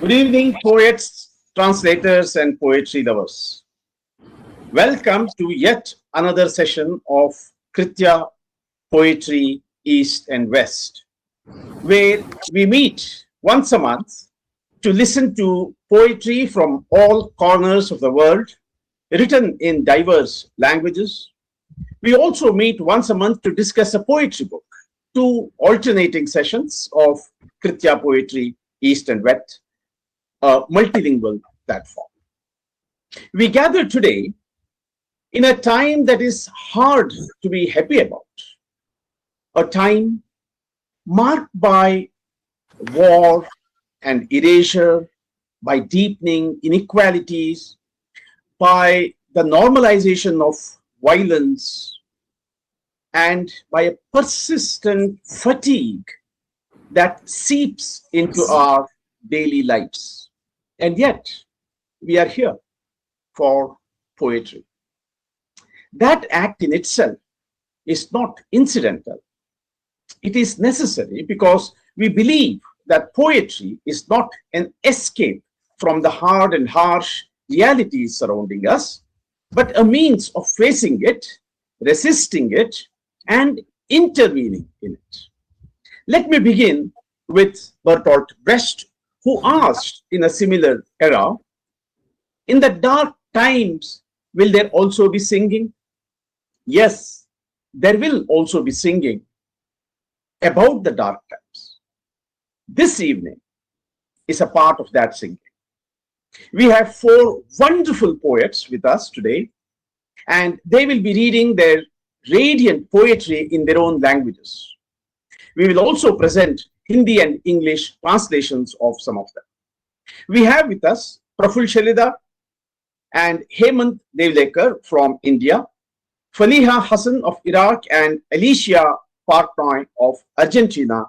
Good evening, poets, translators, and poetry lovers. Welcome to yet another session of Kritya Poetry East and West, where we meet once a month to listen to poetry from all corners of the world, written in diverse languages. We also meet once a month to discuss a poetry book, two alternating sessions of Kritya Poetry East and West, a multilingual platform. We gather today in a time that is hard to be happy about, a time marked by war and erasure, by deepening inequalities, by the normalization of violence, and by a persistent fatigue that seeps into our daily lives. And yet, we are here for poetry. That act in itself is not incidental. It is necessary because we believe that poetry is not an escape from the hard and harsh realities surrounding us, but a means of facing it, resisting it, and intervening in it. Let me begin with Bertolt Brecht, who asked in a similar era, in the dark times, will there also be singing? Yes, there will also be singing about the dark times. This evening is a part of that singing. We have four wonderful poets with us today, and they will be reading their radiant poetry in their own languages. We will also present Hindi and English translations of some of them. We have with us Praful Shalida and Hemant Devlekar from India, Faliha Hassan of Iraq, and Alicia Partnoy of Argentina,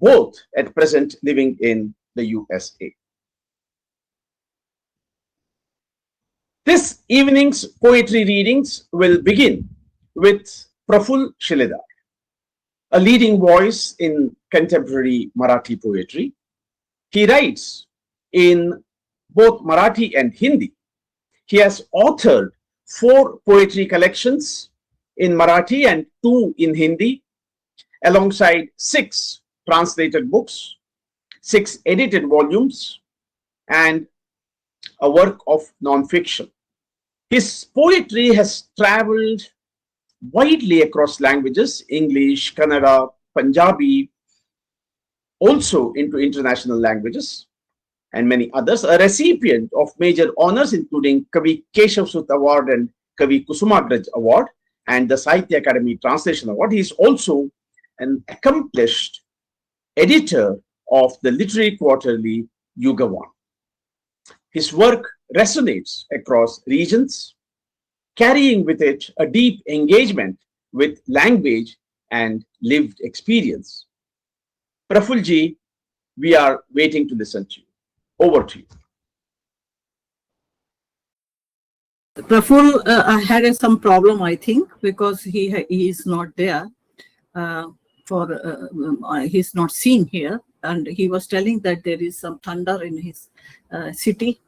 both at present living in the USA. This evening's poetry readings will begin with Praful Shalida, a leading voice in contemporary Marathi poetry. He writes in both Marathi and Hindi. He has authored 4 poetry collections in Marathi and 2 in Hindi, alongside 6 translated books, 6 edited volumes, and a work of non-fiction. His poetry has traveled widely across languages: English, Kannada, Punjabi, also into international languages and many others, a recipient of major honors including Kavi Keshav Sut Award and Kavi Kusumagraj Award and the Sahitya Academy Translation Award. He is also an accomplished editor of the literary quarterly Yugavan. His work resonates across regions, carrying with it a deep engagement with language and lived experience. Prafulji, we are waiting to listen to you. Over to you. Praful had some problem, I think, because he is not there. He's not seen here, and he was telling that there is some thunder in his city,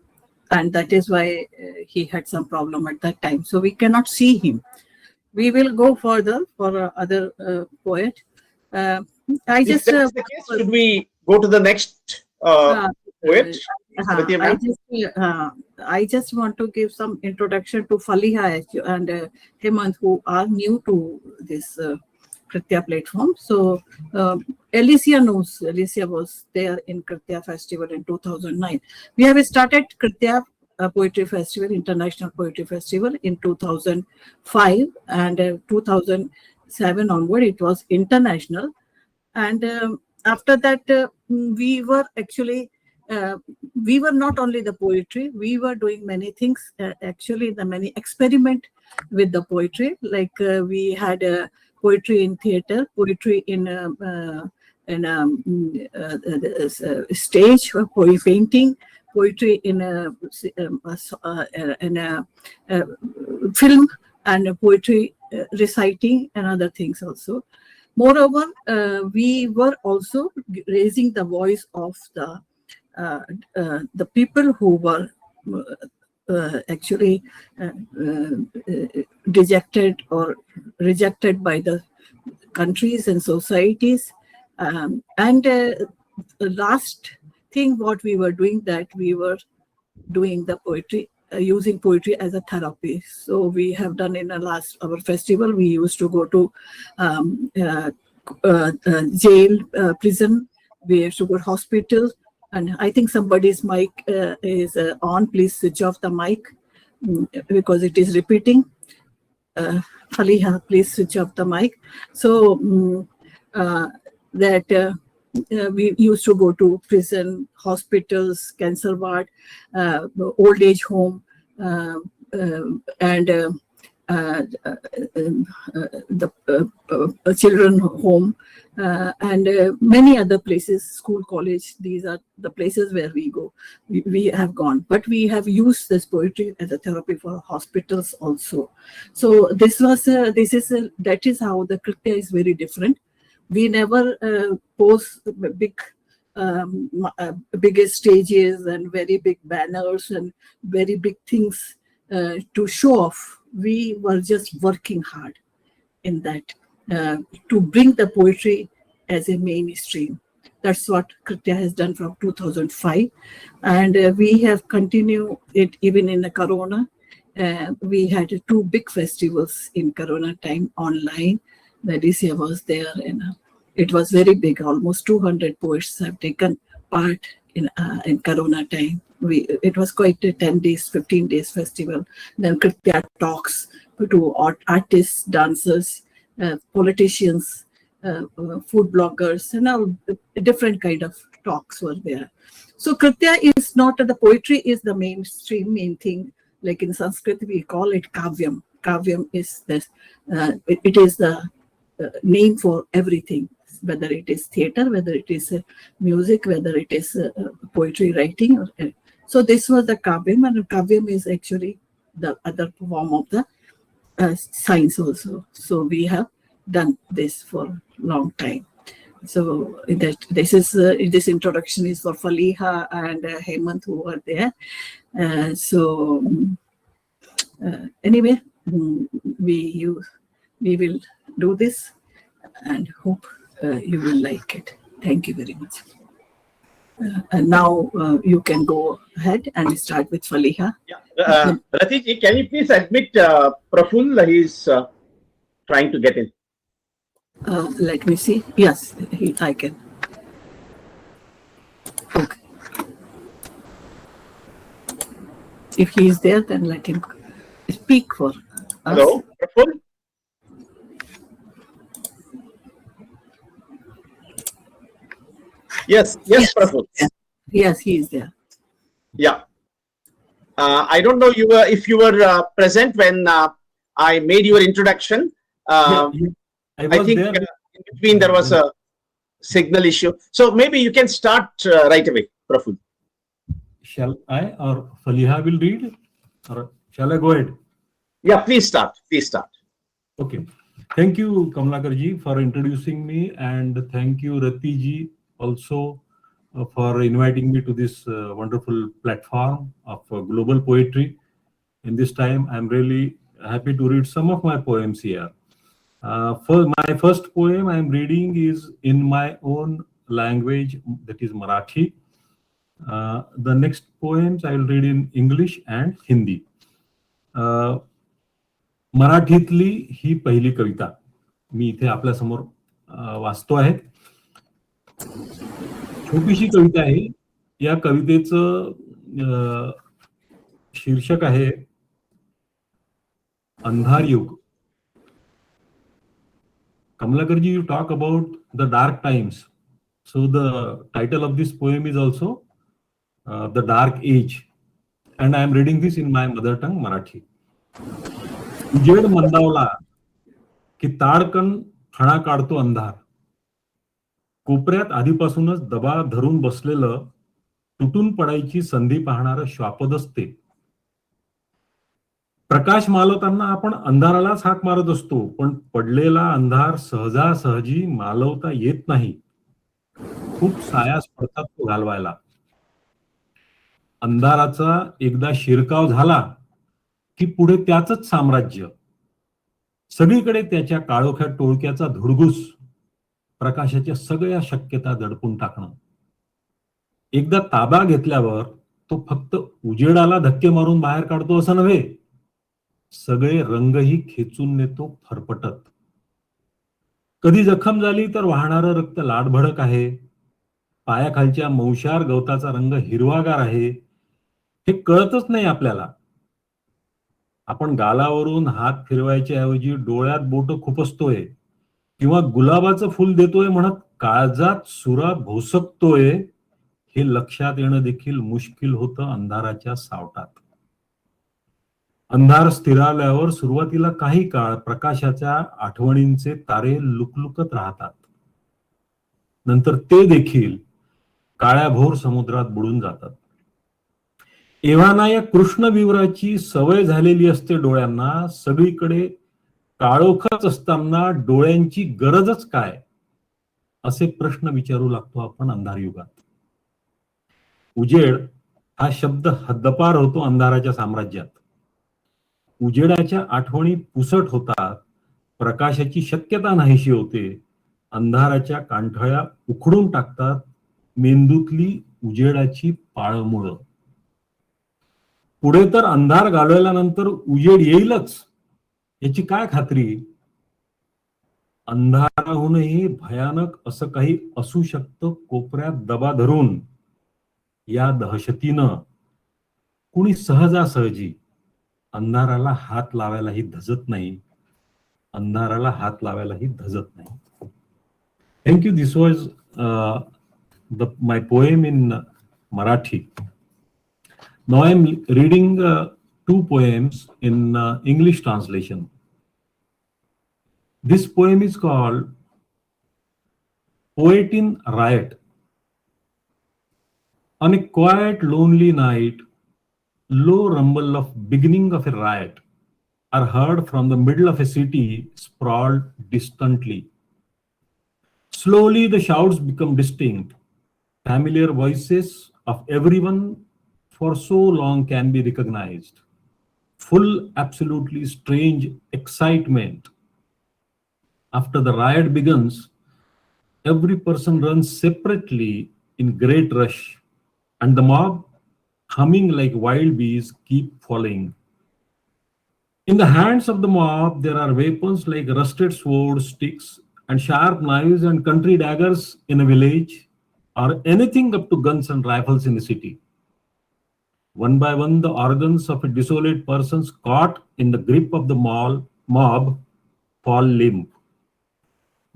and that is why he had some problem at that time. So we cannot see him. We will go further for other poet. If that's the case, should we go to the next poet? I just want to give some introduction to Faliha and Hemant, who are new to this Kritya platform. So Alicia knows. Alicia was there in Kritya Festival in 2009. We have started Kritya Poetry Festival, International Poetry Festival in 2005, and 2007 onward it was international. And after that, we were actually we were not only the poetry, we were doing many things, actually the many experiment with the poetry, like we had poetry in theater, poetry in stage, painting, poetry in a film, and poetry reciting and other things also. Moreover, we were also raising the voice of the the people who were actually dejected or rejected by the countries and societies. And the last thing what we were doing, that we were doing the poetry, using poetry as a therapy. So we have done in the last our festival, we used to go to jail, prison, we used to go to hospital. And I think somebody's mic is on. Please switch off the mic because it is repeating. Faliha, please switch off the mic. So that we used to go to prison, hospitals, cancer ward, old age home, and the children home, and many other places, school, college. These are the places where we go. We have gone, but we have used this poetry as a therapy for hospitals also. So that is how the Kritya is very different. We never pose big stages and very big banners and very big things to show off. We were just working hard in that to bring the poetry as a mainstream. That's what Kritya has done from 2005, and we have continued it even in the Corona. We had 2 big festivals in Corona time online. The Alicia was there, and it was very big. Almost 200 poets have taken part in Corona time. It was quite a 10 days, 15 days festival. Then Kritya talks to artists, dancers, politicians, food bloggers, and all different kind of talks were there. So Kritya is not, the poetry is the mainstream main thing. Like in Sanskrit, we call it kavyam. Kavyam is this, it is the name for everything, whether it is theater, whether it is music, whether it is poetry writing. So this was the kavyam, and kavyam is actually the other form of the science also. So we have done this for a long time. So this introduction is for Faliha and Hemant, who are there. Anyway, we will do this and hope you will like it. Thank you very much. And now you can go ahead and start with Faliha. Yeah. Ratiji, can you please admit Praful? He's trying to get in. Let me see. Yes, I can. Okay. If he is there, then let him speak for us. Hello, Praful? Yes, Praful. Yes, he is there. Yeah. I don't know if you were present when I made your introduction. I think there. In between there was a signal issue. So maybe you can start right away, Praful. Shall I or Faliha will read? Or shall I go ahead? Yeah, please start. Please start. Okay. Thank you, Kamlakarji, for introducing me, and thank you, Ratiji, also for inviting me to this wonderful platform of global poetry. In this time, I'm really happy to read some of my poems here. For my first poem I'm reading is in my own language, that is Marathi. The next poems I will read in English and Hindi. मराठीतली ही पहिली कविता मी इथे आपल्या समोर वाचतो आहे. छोटीशी कविता आहे. या कवितेचं शीर्षक आहे अंधार युग. Kamlakarji, you talk about the dark times. So the title of this poem is also The Dark Age. And I am reading this in my mother tongue, Marathi. उजेड मंदावला की ताडकन फणा काढतो अंधार. कोपऱ्यात आधीपासूनच दबा धरून बसलेलं तुटून पडायची संधी पाहणारं श्वापद असते. प्रकाश मालवताना आपण अंधारालाच हाक मारत असतो, पण पडलेला अंधार सहजासहजी मालवता येत नाही. खूप सायास पडतात तो घालवायला. अंधाराचा एकदा शिरकाव झाला की पुढे त्याचंच साम्राज्य. सगळीकडे त्याच्या काळोख्या टोळक्याचा धुडगूस, प्रकाशाच्या सगळ्या शक्यता दडपून टाकणं. एकदा ताबा घेतल्यावर तो फक्त उजेडाला धक्के मारून बाहेर काढतो असं नव्हे, सगळे रंगही खेचून नेतो फरफटत. कधी जखम झाली तर वाहणारं रक्त लाडभडक आहे, पायाखालच्या मौशार गवताचा रंग हिरवागार आहे, हे कळतच नाही आपल्याला. आपण गालावरून हात फिरवायच्या ऐवजी डोळ्यात बोट खुपसतोय किंवा गुलाबाचं फुल देतोय म्हणत काळजात सुरा भोसकतोय, हे लक्षात येणं देखील मुश्किल होतं अंधाराच्या सावटात. अंधार स्थिरावल्यावर सुरुवातीला काही काळ प्रकाशाच्या आठवणींचे तारे लुकलुकत राहतात. नंतर ते देखील काळ्याभोर समुद्रात बुडून जातात. एव्हाना या कृष्णविवराची सवय झालेली असते डोळ्यांना. सगळीकडे काळोखच असताना डोळ्यांची गरजच काय, असे प्रश्न विचारू लागतो आपण अंधार युगात. उजेड हा शब्द हद्दपार होतो अंधाराच्या साम्राज्यात. उजेडाच्या आठवणी पुसट होतात, प्रकाशाची शक्यता नाहीशी होते, अंधाराच्या कांठळ्या उखडून टाकतात मेंदूतली उजेडाची पाळमुळं. पुढे तर अंधार घालवल्यानंतर उजेड येईलच याची काय खात्री. अंधाराहूनही भयानक असं काही असू शकतं कोपऱ्यात दबा धरून. या दहशतीनं कुणी सहजासहजी अंधाराला हात लावायलाही धजत नाही, अंधाराला हात लावायलाही धजत नाही. Thank you. This was my poem in Marathi. Now I am reading two poems in English translation. This poem is called Poet in Riot. On a quiet, lonely night, low rumble of beginning of a riot are heard from the middle of a city sprawled distantly. Slowly the shouts become distinct. Familiar voices of everyone for so long can be recognized. Full, absolutely strange excitement. After the riot begins, every person runs separately in great rush, and the mob, humming like wild bees, keep following. In the hands of the mob, there are weapons like rusted swords, sticks, and sharp knives, and country daggers in a village, or anything up to guns and rifles in the city. One by one, the organs of a desolate person caught in the grip of the mob fall limp.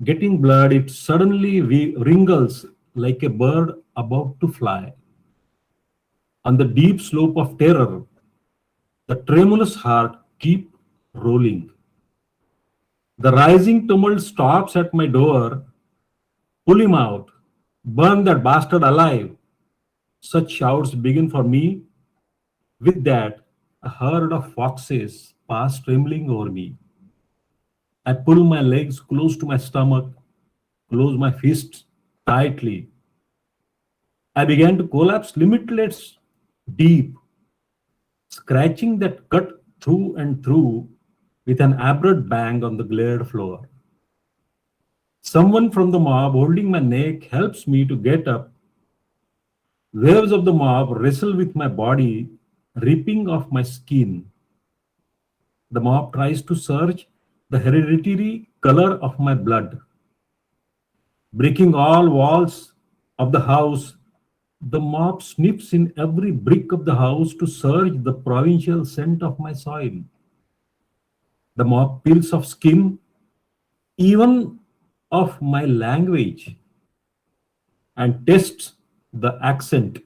Getting blood, it suddenly wriggles like a bird about to fly. On the deep slope of terror, the tremulous heart keeps rolling. The rising tumult stops at my door. Pull him out. Burn that bastard alive. Such shouts begin for me. With that, a herd of foxes pass trembling over me. I pull my legs close to my stomach, close my fists tightly. I began to collapse limitless deep, scratching that cut through and through with an abrupt bang on the glared floor. Someone from the mob holding my neck helps me to get up. Waves of the mob wrestle with my body, ripping off my skin. The mob tries to search the hereditary color of my blood. Breaking all walls of the house, the mob sniffs in every brick of the house to search the provincial scent of my soil. The mob peels off skin, even of my language, and tests the accent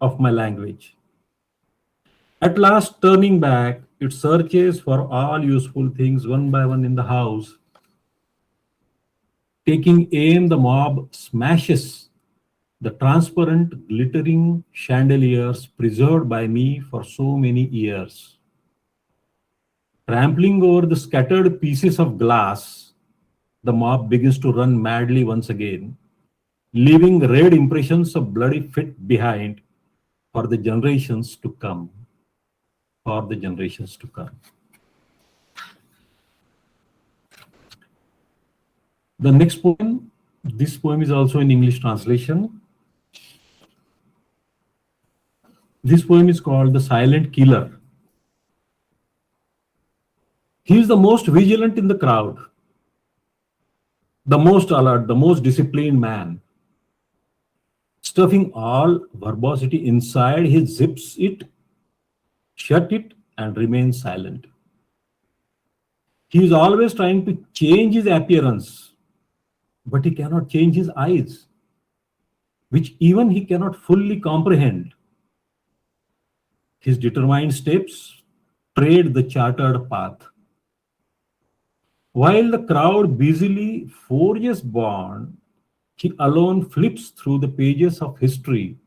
of my language. At last, turning back, it searches for all useful things one by one in the house. Taking aim, the mob smashes the transparent, glittering chandeliers preserved by me for so many years. Trampling over the scattered pieces of glass, the mob begins to run madly once again, leaving red impressions of bloody feet behind, for the generations to come. For the generations to come. The next poem, this poem is also in English translation. This poem is called The Silent Killer. He is the most vigilant in the crowd, the most alert, the most disciplined man. Stuffing all verbosity inside, he zips it, shut it, and remains silent. He is always trying to change his appearance, but he cannot change his eyes, which even he cannot fully comprehend. His determined steps tread the chartered path. While the crowd busily forges bond, he alone flips through the pages of history.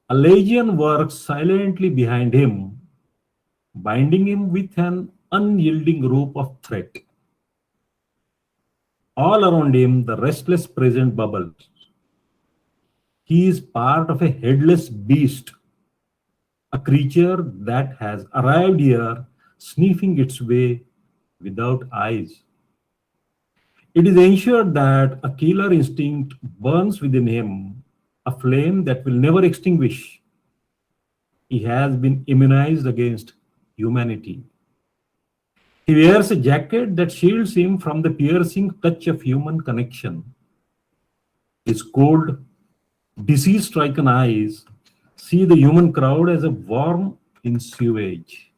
A legion works silently behind him, binding him with an unyielding rope of threat. All around him, the restless present bubbles. He is part of a headless beast, a creature that has arrived here, sniffing its way without eyes. It is ensured that a killer instinct burns within him, a flame that will never extinguish. He has been immunized against humanity. He wears a jacket that shields him from the piercing touch of human connection. His cold, disease-stricken eyes see the human crowd as a worm in sewage.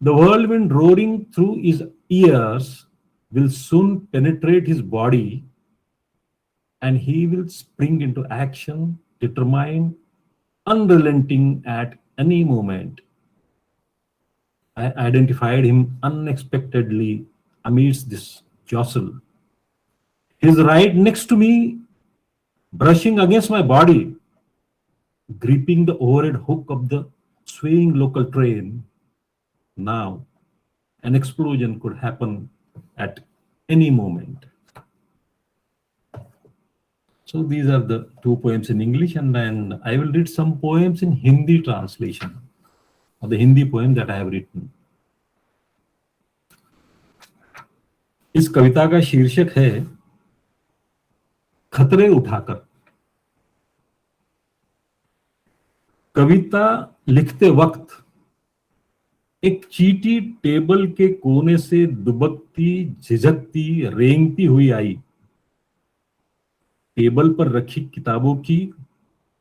The whirlwind roaring through his ears will soon penetrate his body, and he will spring into action, determined, unrelenting at any moment. I identified him unexpectedly amidst this jostle. He is right next to me, brushing against my body, gripping the overhead hook of the swaying local train. Now, an explosion could happen at any moment. So these are the two poems in English, and then I will read some poems in Hindi translation, or the Hindi poem that I have written. इस कविता का शीर्षक है खतरे उठाकर। कविता लिखते वक्त एक चींटी टेबल के कोने से दुबकती, झिझकती, रेंगती हुई आई। टेबल पर रखी किताबों की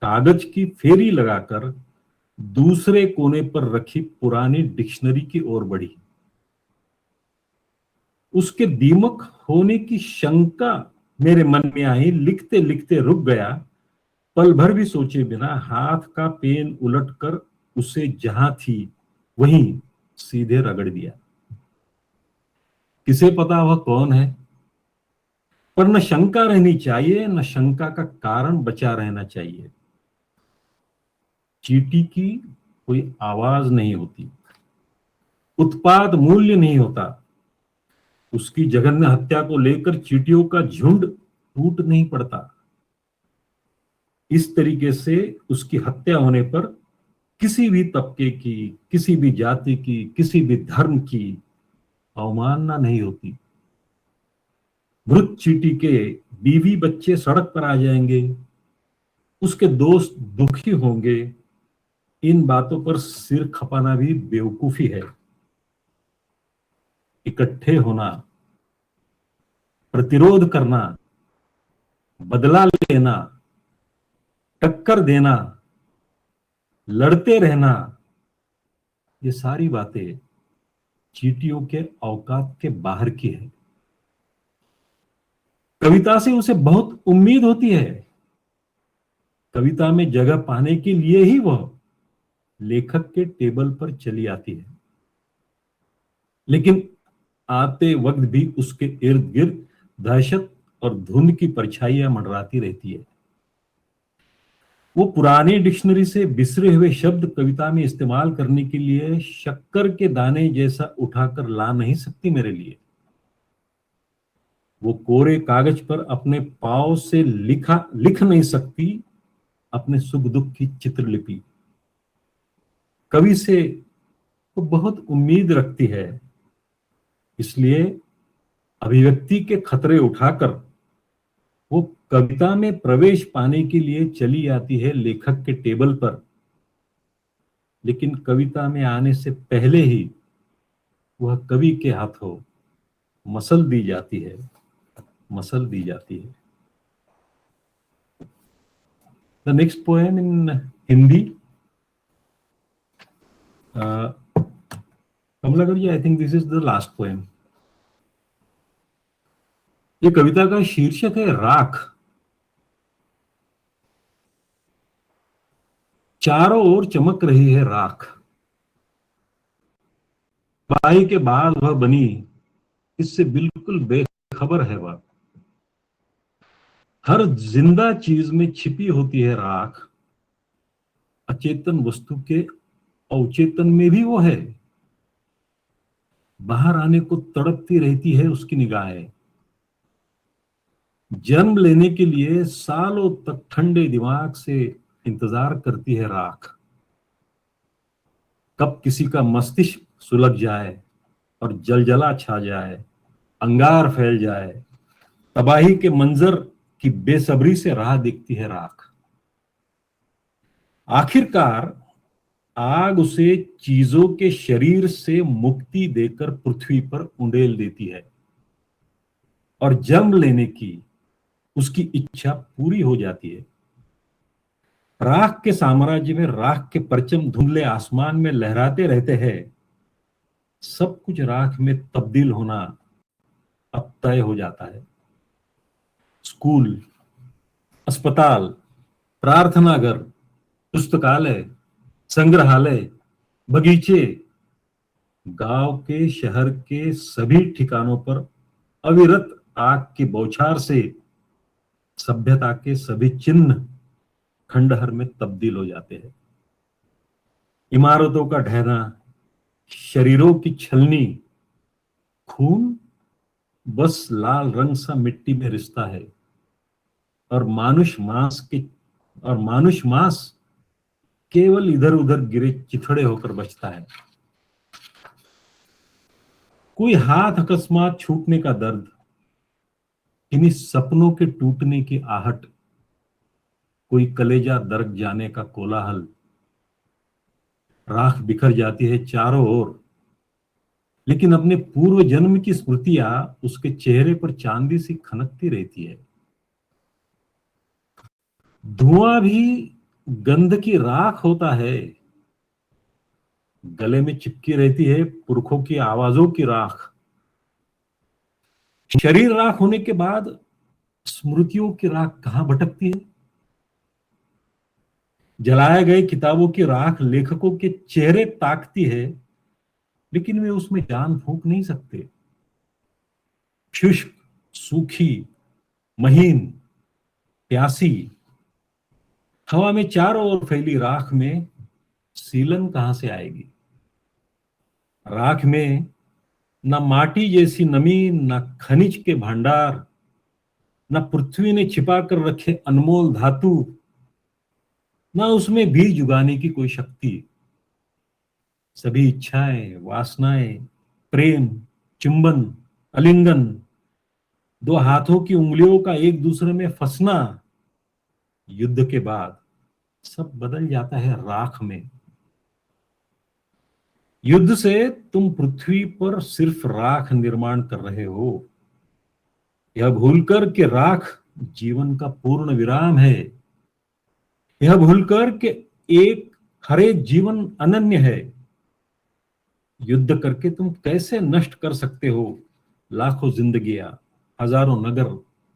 कागज की फेरी लगाकर दूसरे कोने पर रखी पुरानी डिक्शनरी की ओर बढ़ी। उसके दीमक होने की शंका मेरे मन में आई। लिखते लिखते रुक गया, पल भर भी सोचे बिना हाथ का पेन उलटकर उसे जहां थी वहीं सीधे रगड़ दिया। किसे पता वह कौन है, पर न शंका रहनी चाहिए, न शंका का कारण बचा रहना चाहिए। चींटी की कोई आवाज नहीं होती, उत्पाद मूल्य नहीं होता। उसकी जघन्य हत्या को लेकर चींटियों का झुंड टूट नहीं पड़ता। इस तरीके से उसकी हत्या होने पर किसी भी तबके की, किसी भी जाति की, किसी भी धर्म की अवमानना नहीं होती। मृत चींटी के बीवी बच्चे सड़क पर आ जाएंगे, उसके दोस्त दुखी होंगे। इन बातों पर सिर खपाना भी बेवकूफी है। इकट्ठे होना, प्रतिरोध करना, बदला लेना, टक्कर देना, लड़ते रहना, ये सारी बातें चींटियों के औकात के बाहर की है। कविता से उसे बहुत उम्मीद होती है। कविता में जगह पाने के लिए ही वह लेखक के टेबल पर चली आती है, लेकिन आते वक्त भी उसके इर्द गिर्द दहशत और धुंध की परछाइयां मंडराती रहती है। वो पुरानी डिक्शनरी से बिसरे हुए शब्द कविता में इस्तेमाल करने के लिए शक्कर के दाने जैसा उठाकर ला नहीं सकती मेरे लिए। वो कोरे कागज पर अपने पांव से लिख नहीं सकती, अपने सुख दुख की चित्रलिपि। कवि से वो बहुत उम्मीद रखती है, इसलिए अभिव्यक्ति के खतरे उठाकर वो कविता में प्रवेश पाने के लिए चली आती है लेखक के टेबल पर। लेकिन कविता में आने से पहले ही वह कवि के हाथों मसल दी जाती है, मसल दी जाती है। The next poem in Hindi, Kamalakar ji, I think this is the last poem. ये कविता का शीर्षक है राख। चारों ओर चमक रही है राख, तबाही के बाद वह बनी, इससे बिल्कुल बेखबर है वह। हर जिंदा चीज में छिपी होती है राख, अचेतन वस्तु के अवचेतन में भी वो है। बाहर आने को तड़पती रहती है उसकी निगाहें, जन्म लेने के लिए सालों तक ठंडे दिमाग से इंतजार करती है राख। कब किसी का मस्तिष्क सुलग जाए और जलजला छा जाए, अंगार फैल जाए, तबाही के मंजर की बेसब्री से राह देखती है राख। आखिरकार आग उसे चीजों के शरीर से मुक्ति देकर पृथ्वी पर उंडेल देती है और जन्म लेने की उसकी इच्छा पूरी हो जाती है। राख के साम्राज्य में राख के परचम धुंधले आसमान में लहराते रहते हैं। सब कुछ राख में तब्दील होना अब तय हो जाता है। स्कूल, अस्पताल, प्रार्थना घर, पुस्तकालय, संग्रहालय, बगीचे, गांव के शहर के सभी ठिकानों पर अविरत आग की बौछार से सभ्यता के सभी चिन्ह खंडहर में तब्दील हो जाते हैं। इमारतों का ढहना, शरीरों की छलनी, खून बस लाल रंग सा मिट्टी में रिश्ता है और मानुष मांस केवल इधर उधर गिरे चिथड़े होकर बचता है। कोई हाथ अकस्मात छूटने का दर्द, किन्हीं सपनों के टूटने की आहट, कोई कलेजा दरक जाने का कोलाहल। राख बिखर जाती है चारों ओर, लेकिन अपने पूर्व जन्म की स्मृतियां उसके चेहरे पर चांदी सी खनकती रहती है। धुआं भी गंध की राख होता है, गले में चिपकी रहती है पुरखों की आवाजों की राख। शरीर राख होने के बाद स्मृतियों की राख कहां भटकती है? जलाए गए किताबों की राख लेखकों के चेहरे ताकती है, लेकिन वे उसमें जान फूंक नहीं सकते। शुष्क, सूखी, महीन, प्यासी, हवा में चारों ओर फैली राख में सीलन कहां से आएगी? राख में न माटी जैसी नमी, न खनिज के भंडार, न पृथ्वी ने छिपा कर रखे अनमोल धातु, न उसमें बीज उगाने की कोई शक्ति। सभी इच्छाएं, वासनाएं, प्रेम, चुंबन, आलिंगन, दो हाथों की उंगलियों का एक दूसरे में फंसना, युद्ध के बाद सब बदल जाता है राख में। युद्ध से तुम पृथ्वी पर सिर्फ राख निर्माण कर रहे हो, यह भूलकर कि राख जीवन का पूर्ण विराम है, यह भूलकर कि हर एक जीवन अनन्य है। युद्ध करके तुम कैसे नष्ट कर सकते हो लाखों जिंदगियां, हजारों नगर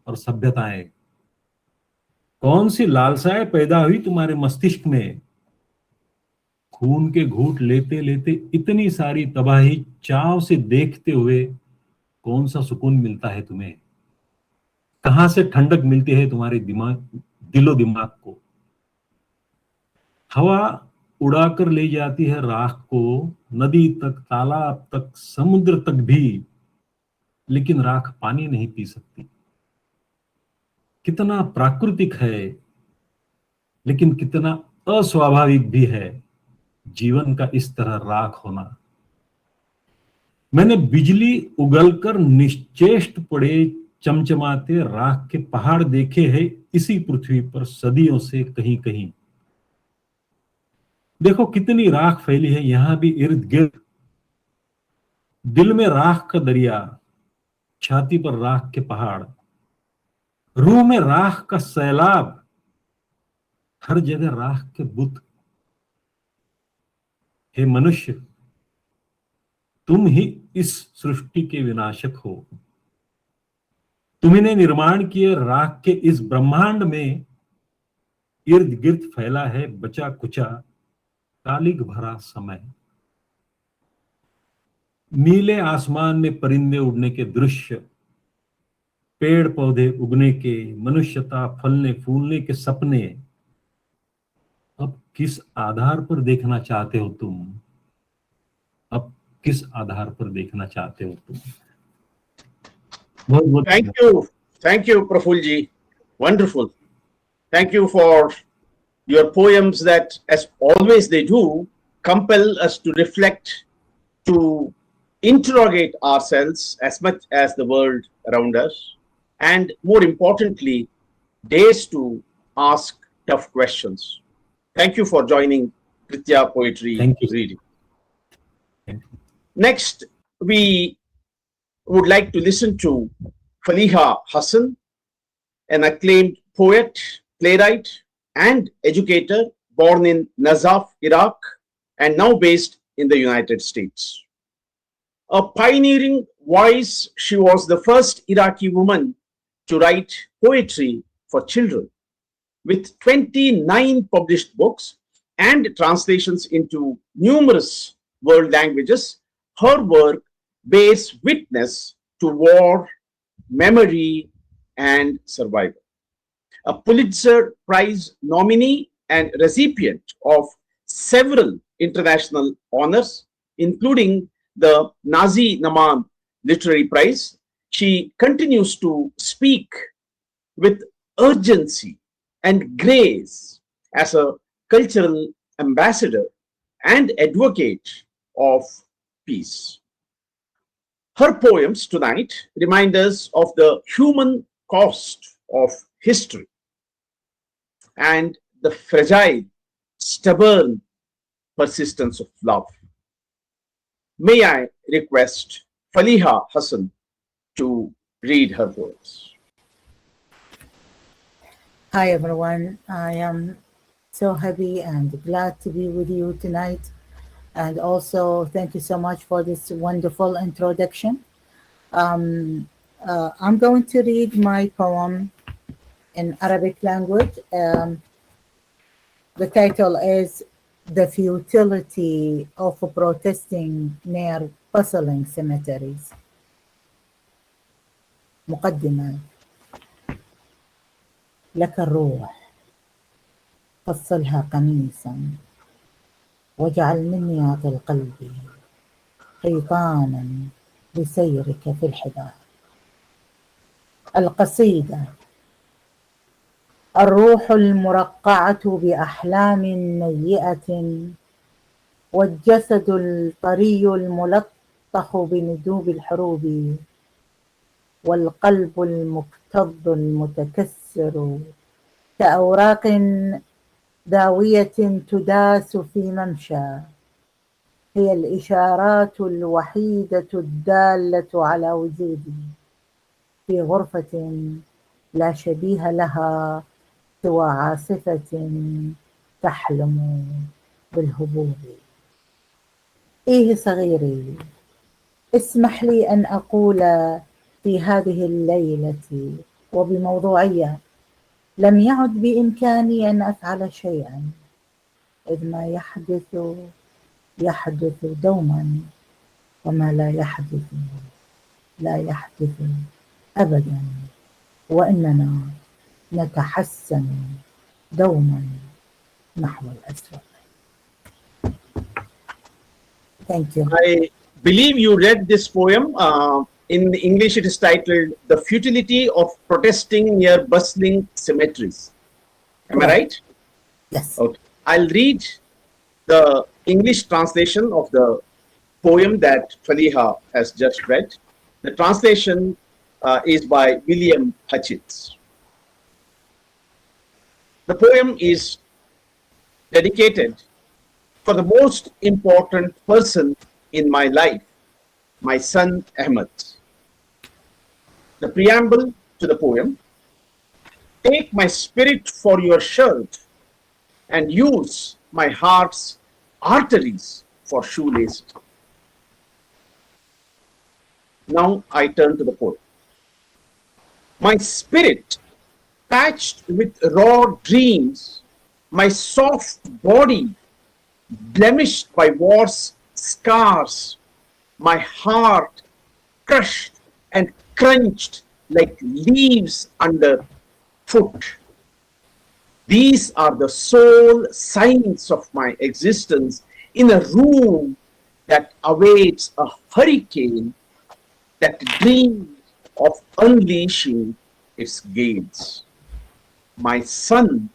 और सभ्यताएं? कौन सी लालसाएं पैदा हुई तुम्हारे मस्तिष्क में? खून के घूंट लेते लेते इतनी सारी तबाही चाव से देखते हुए कौन सा सुकून मिलता है तुम्हें? कहां से ठंडक मिलती है तुम्हारे दिलो दिमाग को? हवा उड़ाकर ले जाती है राख को, नदी तक, तालाब तक, समुद्र तक भी, लेकिन राख पानी नहीं पी सकती। कितना प्राकृतिक है लेकिन कितना अस्वाभाविक भी है जीवन का इस तरह राख होना। मैंने बिजली उगलकर निश्चेष्ट पड़े चमचमाते राख के पहाड़ देखे हैं इसी पृथ्वी पर सदियों से कहीं कहीं। देखो कितनी राख फैली है यहां भी इर्द गिर्द। दिल में राख का दरिया, छाती पर राख के पहाड़, रूह में राख का सैलाब, हर जगह राख के बुत। हे मनुष्य, तुम ही इस सृष्टि के विनाशक हो। तुम्ही निर्माण किए राख के इस ब्रह्मांड में इर्द गिर्द फैला है बचा कुचा कालिक भरा समय। नीले आसमान में परिंदे उड़ने के दृश्य, पेड़ पौधे उगने के, मनुष्यता फलने फूलने के सपने, अब किस आधार पर देखना चाहते हो तुम? अब किस आधार पर देखना चाहते हो तुम? बहुत बहुत Thank you, Prafulji. Wonderful. Thank you for your poems that, as always they do, compel us to reflect, to interrogate ourselves as much as the world around us, and more importantly, dares to ask tough questions. Thank you for joining Kritya-Poetry reading. Thank you. Next, we would like to listen to Faliha Hassan, an acclaimed poet, playwright, and educator born in Nazaf, Iraq, and now based in the United States. A pioneering voice, she was the first Iraqi woman to write poetry for children. With 29 published books and translations into numerous world languages, her work bears witness to war, memory, and survival. A Pulitzer Prize nominee and recipient of several international honors, including the Nazi Naman Literary Prize, she continues to speak with urgency and grace as a cultural ambassador and advocate of peace. Her poems tonight remind us of the human cost of history and the fragile, stubborn persistence of love. May I request Faliha Hassan to read her poems. Hi everyone, I am so happy and glad to be with you tonight. And also, thank you so much for this wonderful introduction. I'm going to read my poem in Arabic language. The title is The Futility of Protesting Near Bustling Cemeteries. مقدمة. لك الروح فصلها قميصا واجعل من ياط القلب حيطانا لسيرك في الحبال. القصيدة. الروح المرقعة بأحلام نيئة والجسد الطري الملطخ بندوب الحروب والقلب المكتظ المتكسر كأوراق داوية تداس في ممشى هي الإشارات الوحيدة الدالة على وجودي في غرفة لا شبيه لها سوى عاصفة تحلم بالهبوب. إيه صغيري، اسمح لي أن أقول في هذه الليلة وبموضوعية لم يعد بإمكاني أن أفعل شيئا، إذ ما يحدث دوما، وما لا يحدث أبدا، وإننا نتحسن دوما نحو الأسوأ. Thank you. I believe you read this poem. In English, it is titled The Futility of Protesting Near Bustling Cemeteries. Am I right? Yes. Okay. I'll read the English translation of the poem that Faliha has just read. The translation is by William Hutchins. The poem is dedicated for the most important person in my life, my son Ahmed. The preamble to the poem: take my spirit for your shirt and use my heart's arteries for shoelaces. Now I turn to the poem. My spirit, patched with raw dreams, my soft body, blemished by war's scars, my heart crushed and crunched like leaves under foot. These are the sole signs of my existence in a room that awaits a hurricane that dreams of unleashing its gales. My son,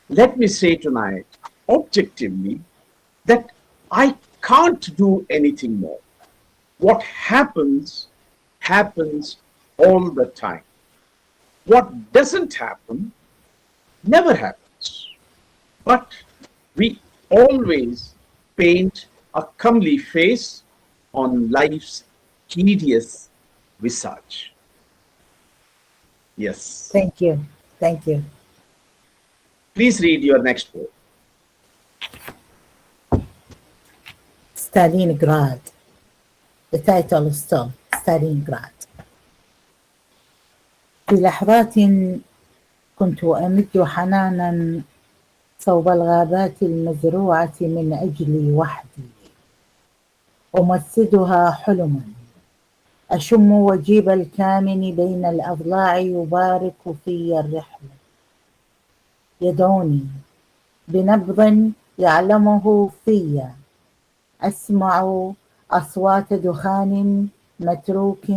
let me say tonight, objectively, that I can't do anything more. What happens, happens all the time. What doesn't happen, never happens. But we always paint a comely face on life's tedious visage. Yes. Thank you. Thank you. Please read your next poem. Stalingrad. The title is still Stalingrad. في لحظات كنت أمد حنانا صوب الغابات المزروعة من أجلي وحدي، أمسدها حلما، أشم وجيب الكامن بين الأضلاع يبارك في الرحلة، يدعوني بنبض يعلمه في، أسمع أصوات دخان متروك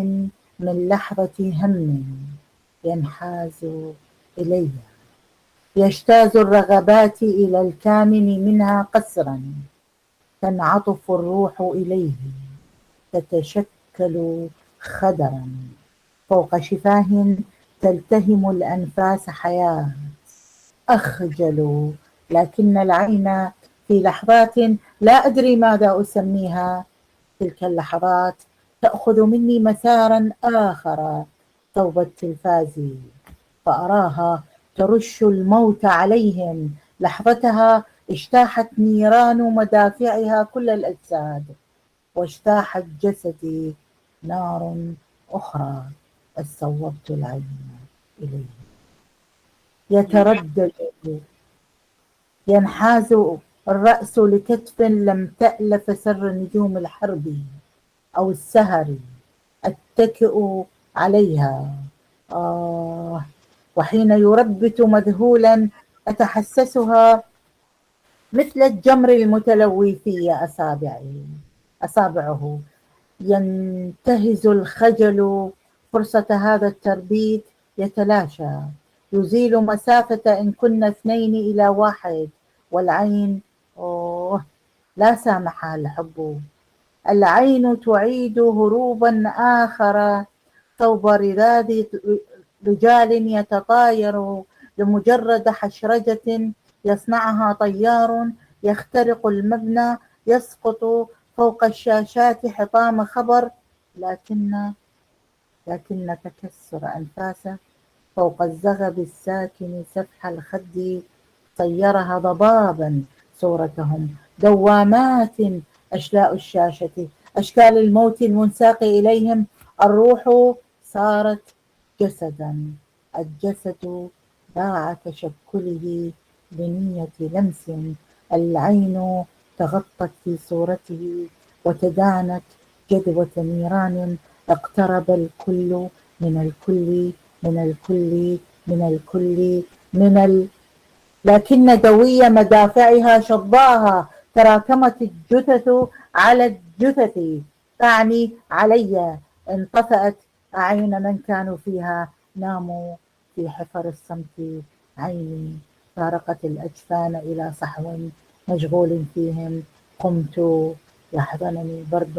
من لحظة هم ينحاز إلي، يجتاز الرغبات إلى الكامن منها قسرا، تنعطف الروح إليه، تتشكل خدرا، فوق شفاه تلتهم الأنفاس حياة، أخجل لكن العين في لحظات لا أدري ماذا أسميها، تلك اللحظات تأخذ مني مسارا آخر صوب التلفاز، فأراها ترش الموت عليهم، لحظتها اجتاحت نيران مدافعها كل الأجساد، واجتاحت جسدي نار أخرى، إذ صوبت العين إليه، يتردد، ينحاز الرأس لكتف لم تألف سر نجوم الحرب أو السهر، أتكئ عليها وحين يربت مذهولا أتحسسها مثل الجمر المتلوي في أصابعه، ينتهز الخجل فرصة هذا التربيت، يتلاشى، يزيل مسافة إن كنا 2 إلى 1، والعين لا سامح الحب، العين تعيد هروبا آخر صوب رذاذ رجال يتطاير لمجرد حشرجة يصنعها طيار، يخترق المبنى، يسقط فوق الشاشات حطام خبر، لكن تكسر أنفاسه فوق الزغب الساكن سفح الخد صيرها ضبابا، صورتهم دوامات، أشلاء الشاشة، أشكال الموت المنساق إليهم، الروح صارت جسدا، الجسد باع تشكله بنية لمس، العين تغطت في صورته وتدانت جذوة نيران، اقترب الكل من الكل من الكل من الكل لكن دوي مدافعها شظاها، تراكمت الجثث على الجثث، تعني علي، انطفأت أعين من كانوا فيها، ناموا في حفر الصمت، عيني طارقت الأجفان إلى صحو مشغول فيهم، قمت يحضنني برد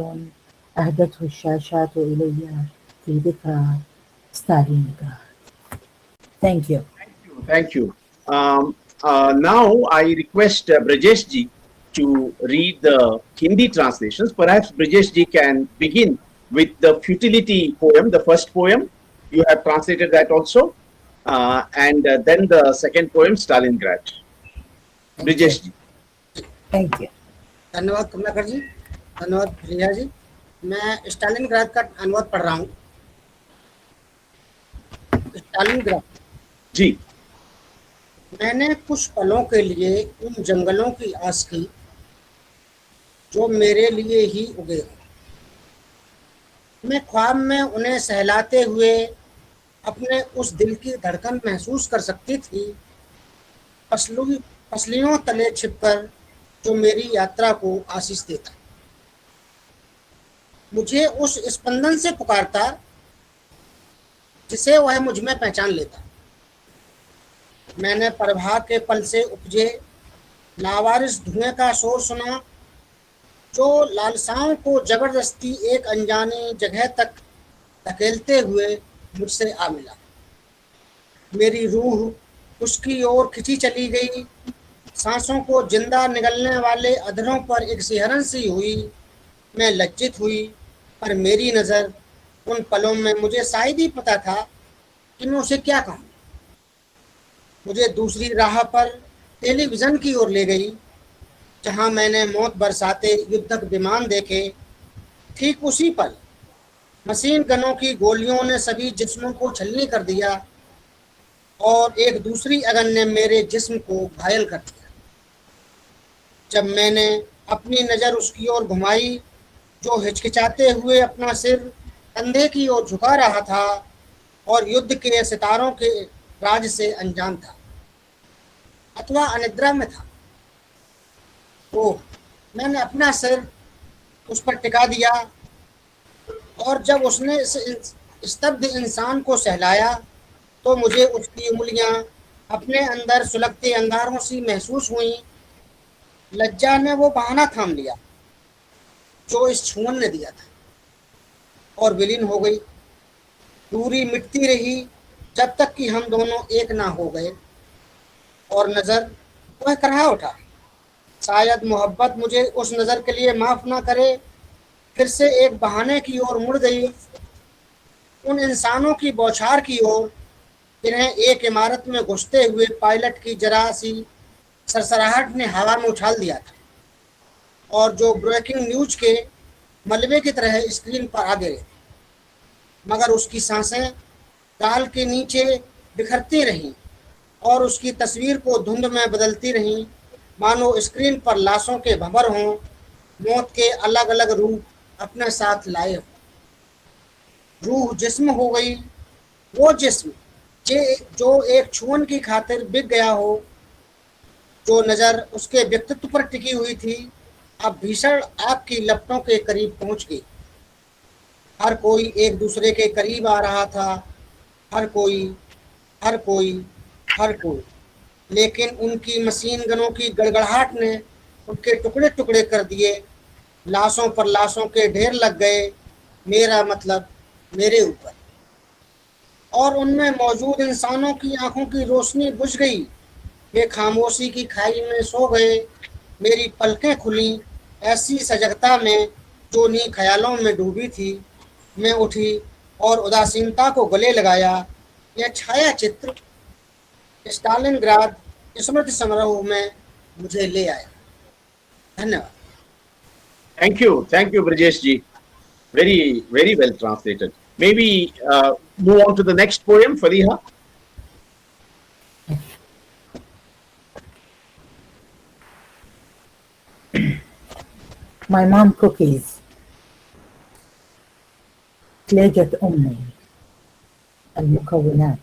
أهدته الشاشات إلي في ذكرى ستالينغراد. Thank you. Thank you. Now I request Brajesh ji to read the Hindi translations. Perhaps Brajesh ji can begin with the futility poem, the first poem. You have translated that also. And then the second poem, Stalingrad. Brajesh ji. Thank you. धन्यवाद कमलाकर जी, धन्यवाद प्रिया जी। मैं Stalingrad का अनुवाद पढ़ रहा हूँ। Stalingrad. जी। मैंने कुछ पलों के लिए उन जंगलों की आस की जो मेरे लिए ही उगे हों। मैं ख्वाब में उन्हें सहलाते हुए अपने उस दिल की धड़कन महसूस कर सकती थी, पसलियों तले छिपकर जो मेरी यात्रा को आशीष देता, मुझे उस स्पंदन से पुकारता जिसे वह मुझ में पहचान लेता। मैंने प्रभा के पल से उपजे लावारिस धुएं का शोर सुना, जो लालसाओं को जबरदस्ती एक अनजानी जगह तक धकेलते हुए मुझसे आ मिला। मेरी रूह उसकी ओर खिंची चली गई, सांसों को जिंदा निगलने वाले अधरों पर एक सिहरन सी हुई। मैं लज्जित हुई, पर मेरी नज़र उन पलों में मुझे शायद ही पता था कि मैं उसे क्या कहूँ। मुझे दूसरी राह पर टेलीविज़न की ओर ले गई, जहाँ मैंने मौत बरसाते युद्धक विमान देखे। ठीक उसी पल मशीन गनों की गोलियों ने सभी जिस्मों को छलनी कर दिया और एक दूसरी अगन ने मेरे जिस्म को घायल कर दिया। जब मैंने अपनी नज़र उसकी ओर घुमाई, जो हिचकिचाते हुए अपना सिर कंधे की ओर झुका रहा था और युद्ध के सितारों के राज से अनजान था अथवा अनिद्रा में था, तो मैंने अपना सिर उस पर टिका दिया और जब उसने इस स्तब्ध इंसान को सहलाया तो मुझे उसकी उंगलियां अपने अंदर सुलगते अंगारों सी महसूस हुई। लज्जा ने वो बहाना थाम लिया जो इस छुअन ने दिया था और विलीन हो गई। दूरी मिटती रही जब तक कि हम दोनों एक ना हो गए और नज़र वह करहा उठा। शायद मोहब्बत मुझे उस नज़र के लिए माफ़ ना करे, फिर से एक बहाने की ओर मुड़ गई, उन इंसानों की बौछार की ओर जिन्हें एक इमारत में घुसते हुए पायलट की जरा सी सरसराहट ने हवा में उछाल दिया था और जो ब्रेकिंग न्यूज के मलबे की तरह स्क्रीन पर आ गिरे, मगर उसकी सांसें गाल के नीचे बिखरती रहीं और उसकी तस्वीर को धुंध में बदलती रहीं, मानो स्क्रीन पर लाशों के भंवर हों, मौत के अलग अलग रूप अपने साथ लाए हों। रूह जिस्म हो गई, वो जिस्म जो एक छुअन की खातिर बिक गया हो। जो नज़र उसके व्यक्तित्व पर टिकी हुई थी अब भीषण आग की लपटों के करीब पहुंच गई। हर कोई एक दूसरे के करीब आ रहा था, हर कोई, लेकिन उनकी मशीन गनों की गड़गड़ाहट ने उनके टुकड़े टुकड़े कर दिए। लाशों पर लाशों के ढेर लग गए, मेरा मतलब मेरे ऊपर, और उनमें मौजूद इंसानों की आंखों की रोशनी बुझ गई। वे खामोशी की खाई में सो गए। मेरी पलकें खुलीं ऐसी सजगता में जो नी ख्यालों में डूबी थी। मैं उठी और उदासीनता को गले लगाया। यह छाया चित्र स्टालिनग्राद स्मृति समारोह में मुझे ले आया। धन्यवाद। Thank you, Brajesh ji. Very, very well translated. Maybe move on to the next poem, Fariha. My mom cookies. تلاجة أمي. المكونات: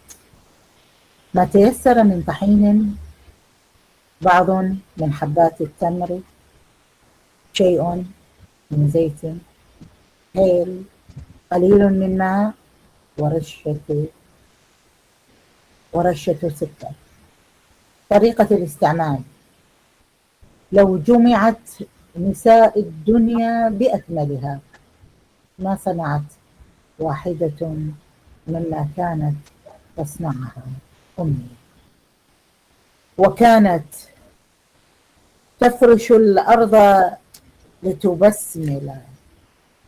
ما تيسر من طحين، بعض من حبات التمر، شيء من زيت، هيل، قليل من ماء، ورشة سكر. طريقة الاستعمال. لو جمعت نساء الدنيا بأكملها ما صنعت واحدة مما كانت تصنعها أمي. وكانت تفرش الأرض لتبسمل،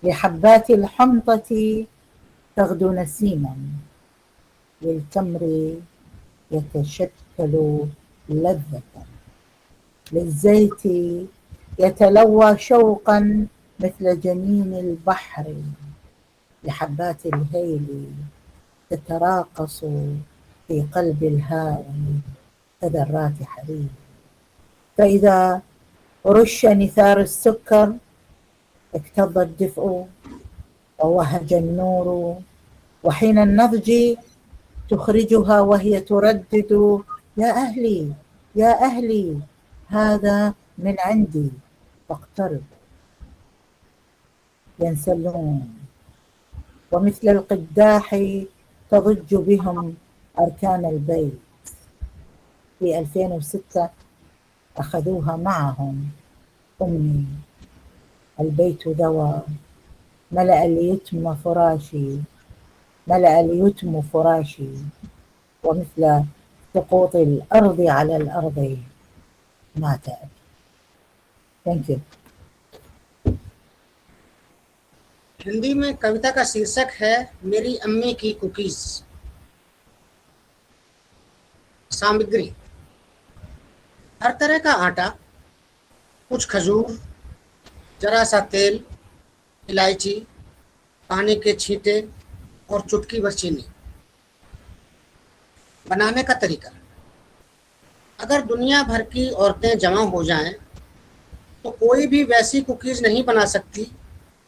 لحبات الحنطة تغدو نسيما، للتمر يتشكل لذة، للزيت يتلوى شوقا مثل جنين البحر، لحبات الهيل تتراقص في قلب الهاوي كذرات حرير. فإذا رش نثار السكر اكتظ الدفء ووهج النور، وحين النضج تخرجها وهي تردد: يا أهلي يا أهلي هذا من عندي فاقترب. ينسلون ومثل القداح تضج بهم أركان البيت. في 2006 أخذوها معهم أمي. البيت ذوى، ملأ اليتم فراشي، ملأ اليتم فراشي، ومثل سقوط الأرض على الأرض مات أبي. Thank you. Hindi में कविता का शीर्षक है मेरी अम्मी की कुकीज। सामग्री: हर तरह का आटा, कुछ खजूर, जरा सा तेल, इलायची, पानी के छींटे और चुटकी भर चीनी। बनाने का तरीका: अगर दुनिया भर की औरतें जमा हो जाएं तो कोई भी वैसी कुकीज नहीं बना सकती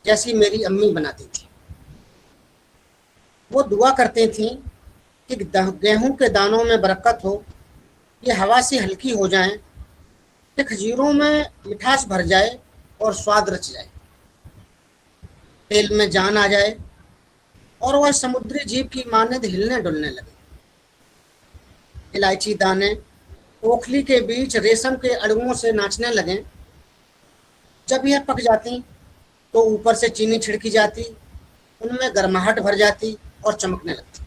जैसी मेरी अम्मी बनाती थी। वो दुआ करती थीं कि गेहूं के दानों में बरकत हो, ये हवा से हल्की हो जाएं, कि खजीरों में मिठास भर जाए और स्वाद रच जाए, तेल में जान आ जाए और वह समुद्री जीव की मानद हिलने डुलने लगे। इलायची दाने ओखली के बीच रेशम के अड़ुओं से नाचने लगें। जब यह पक जाती तो ऊपर से चीनी छिड़की जाती, उनमें गर्माहट भर जाती और चमकने लगती।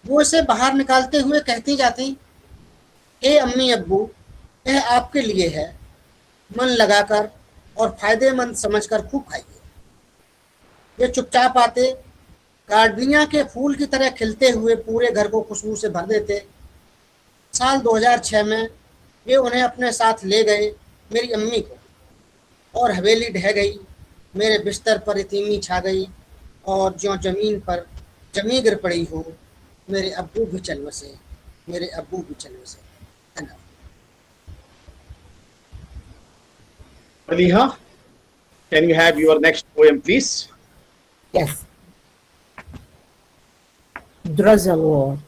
वो इसे बाहर निकालते हुए कहती जाती, हे अम्मी अब्बू, यह आपके लिए है, मन लगाकर और फायदेमंद समझकर खूब खाइए। वे चुपचाप आते, गार्डनिया के फूल की तरह खिलते हुए पूरे घर को खुशबू से भर देते। साल 2006 में वे उन्हें अपने साथ ले गए, मेरी अम्मी को, और हवेली ढह गई। मेरे बिस्तर पर यतीमी छा गई और ज्यों जमीन पर जमी गिर पड़ी हो, मेरे अब्बू भी चल बसे, मेरे अब्बू भी चल बसे। धन्यवाद। Maliha, can you have your next poem, please? Yes. Drizzle war.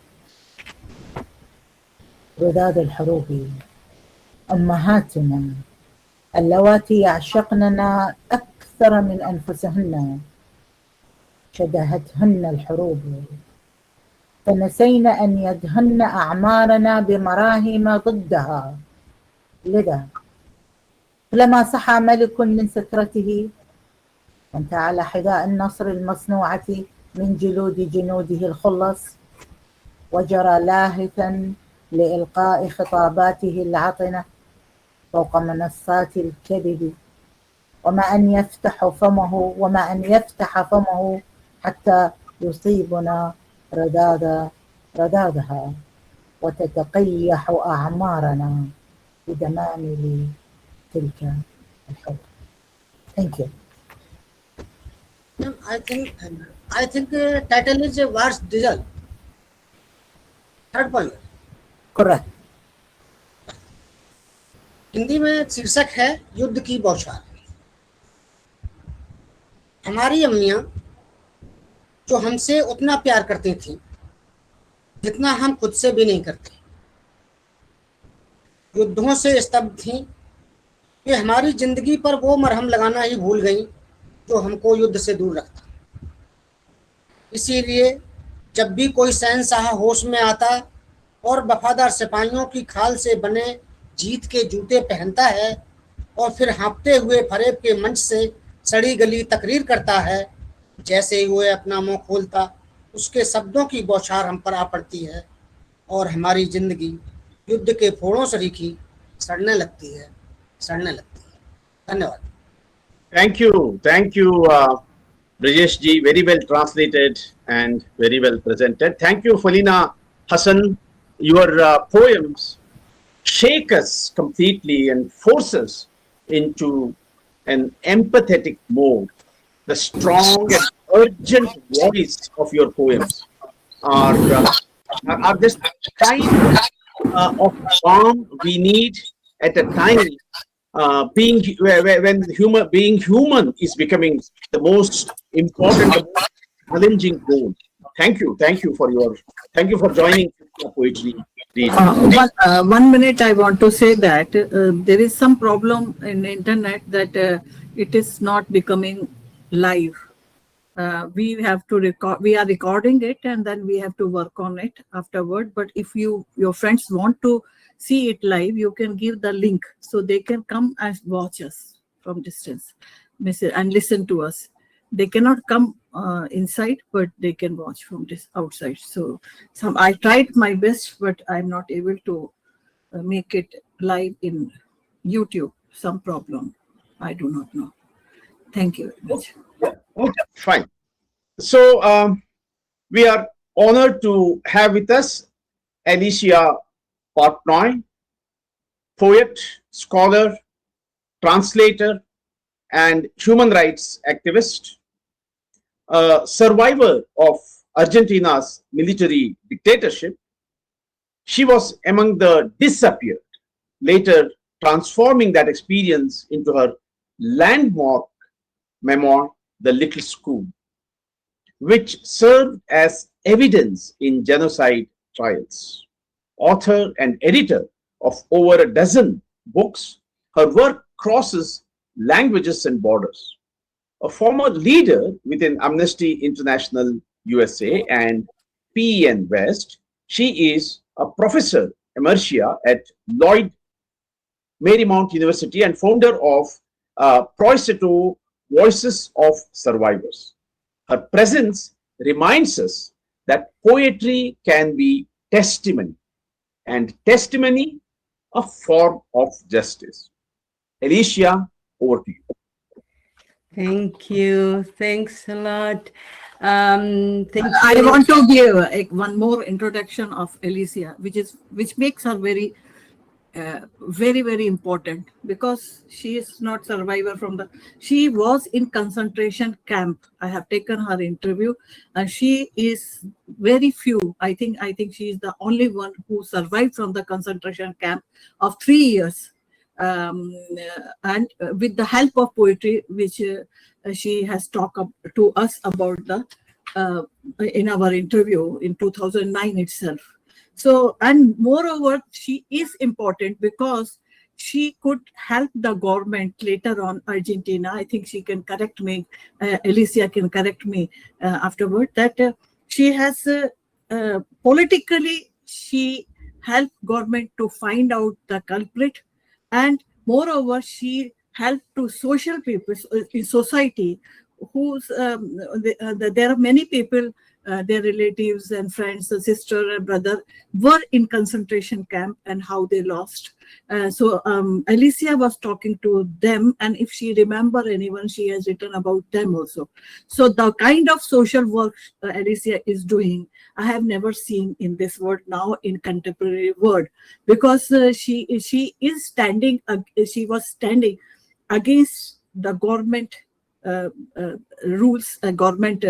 رذاذ الحروب أمهاتنا اللواتي يعشقننا أكثر من أنفسهن، شدهتهن الحروب فنسين أن يدهن أعمارنا بمراهم ضدها. لذا لما صحى ملك من سترته وانت على حذاء النصر المصنوعة من جلود جنوده الخلص، وجرى لاهثا لإلقاء خطاباته العطنة فوق منصات الكذب، وما أن يفتح فمه حتى يصيبنا رذاذها وتتقيح أعمارنا بدمامل تلك الحب. Thank you. I think title is Wars Diesel. Third point. Correct. Hindi में शीर्षक है युद्ध की बौछार। हमारी अम्मियां जो हमसे उतना प्यार करती थीं जितना हम खुद से भी नहीं करते, युद्धों से स्तब्ध थीं। वे हमारी जिंदगी पर वो मरहम लगाना ही भूल गईं जो हमको युद्ध से दूर रखता। इसीलिए जब भी कोई शहंशाह होश में आता और वफादार सिपाहियों की खाल से बने जीत के जूते पहनता है और फिर हाँफते हुए फरेब के मंच से सड़ी गली तकरीर करता है, जैसे ही वो अपना मुंह खोलता उसके शब्दों की बौछार हम पर आ पड़ती है और हमारी जिंदगी युद्ध के फोड़ों से रिखी सड़ने लगती है। धन्यवाद। Thank you, Brajesh ji. Very well translated and very well presented. Thank you, Falina Hassan. Your poems shake us completely and force us into an empathetic mode. The strong and urgent voice of your poems are this kind of balm we need at a time being human is becoming the most important, the most challenging goal. Thank you for joining poetry. One minute, I want to say that there is some problem in the internet that it is not becoming live. We have to record. We are recording it, and then we have to work on it afterward. But if your friends want to see it live, you can give the link so they can come and watch us from distance and listen to us. They cannot come inside, but they can watch from this outside. So I tried my best, but I'm not able to make it live in YouTube. Some problem, I do not know. Thank you very much. Okay, fine. So we are honored to have with us Alicia Portnoy, poet, scholar, translator, and human rights activist, a survivor of Argentina's military dictatorship. She was among the disappeared, later transforming that experience into her landmark memoir, The Little School, which served as evidence in genocide trials. Author and editor of over a dozen books, her work crosses languages and borders. A former leader within Amnesty International USA and PEN West, she is a professor emerita at Lloyd Marymount University and founder of Proiceto Voices of Survivors. Her presence reminds us that poetry can be testimony, and testimony a form of justice. Alicia, over to you. Thank you. Thanks a lot. I want to give one more introduction of Alicia, which makes her very, very important, because she is not survivor from she was in concentration camp. I have taken her interview, and she is very few. I think she is the only one who survived from the concentration camp of 3 years. And with the help of poetry, which she has talked to us about in our interview in 2009 itself. So, and moreover, she is important because she could help the government later on Argentina. I think she can correct me. Alicia can correct me afterward. That she has politically, she helped government to find out the culprit. And moreover, she helped to social people in society whose there are many people, their relatives and friends, sister and brother were in concentration camp and how they lost. So Alicia was talking to them, and if she remember anyone, she has written about them also. So the kind of social work Alicia is doing, I have never seen in this world now in contemporary world, because she is standing. She was standing against the government rules, government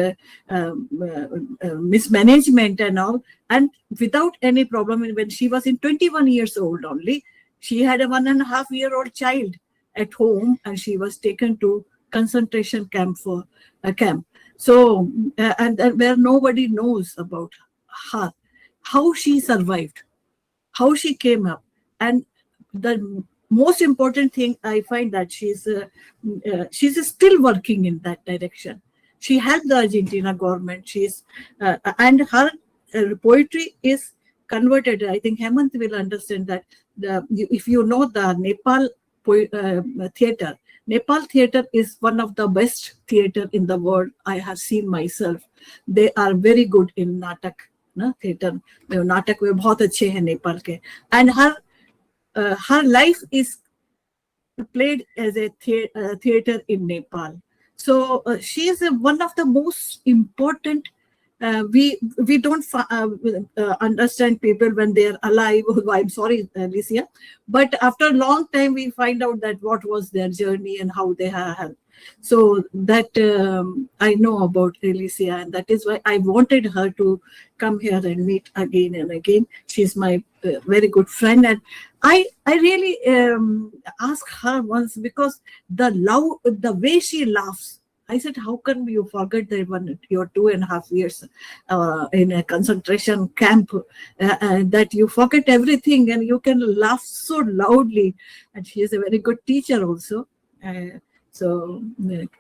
mismanagement and all, and without any problem. When she was in 21 years old only, she had a 1.5-year-old child at home, and she was taken to concentration camp for a camp. So and where nobody knows about her, how she survived, how she came up. And the most important thing I find that she's still working in that direction. She helped the Argentina government. She's and her poetry is converted. I think Hemant will understand that if you know the Nepal theater, Nepal theater is one of the best theater in the world. I have seen myself. They are very good in natak, na theater. Natak में बहुत अच्छे हैं नेपाल के. And her life is played as a theater in Nepal. So she is one of the most important. We don't understand people when they are alive. I'm sorry, Alicia, but after a long time we find out that what was their journey and how they have. So that I know about Alicia, and that is why I wanted her to come here and meet again and again. She's my very good friend, and I really asked her once, because the way she laughs. I said, how can you forget that when you're 2.5 years in a concentration camp, that you forget everything and you can laugh so loudly? And she is a very good teacher also. So,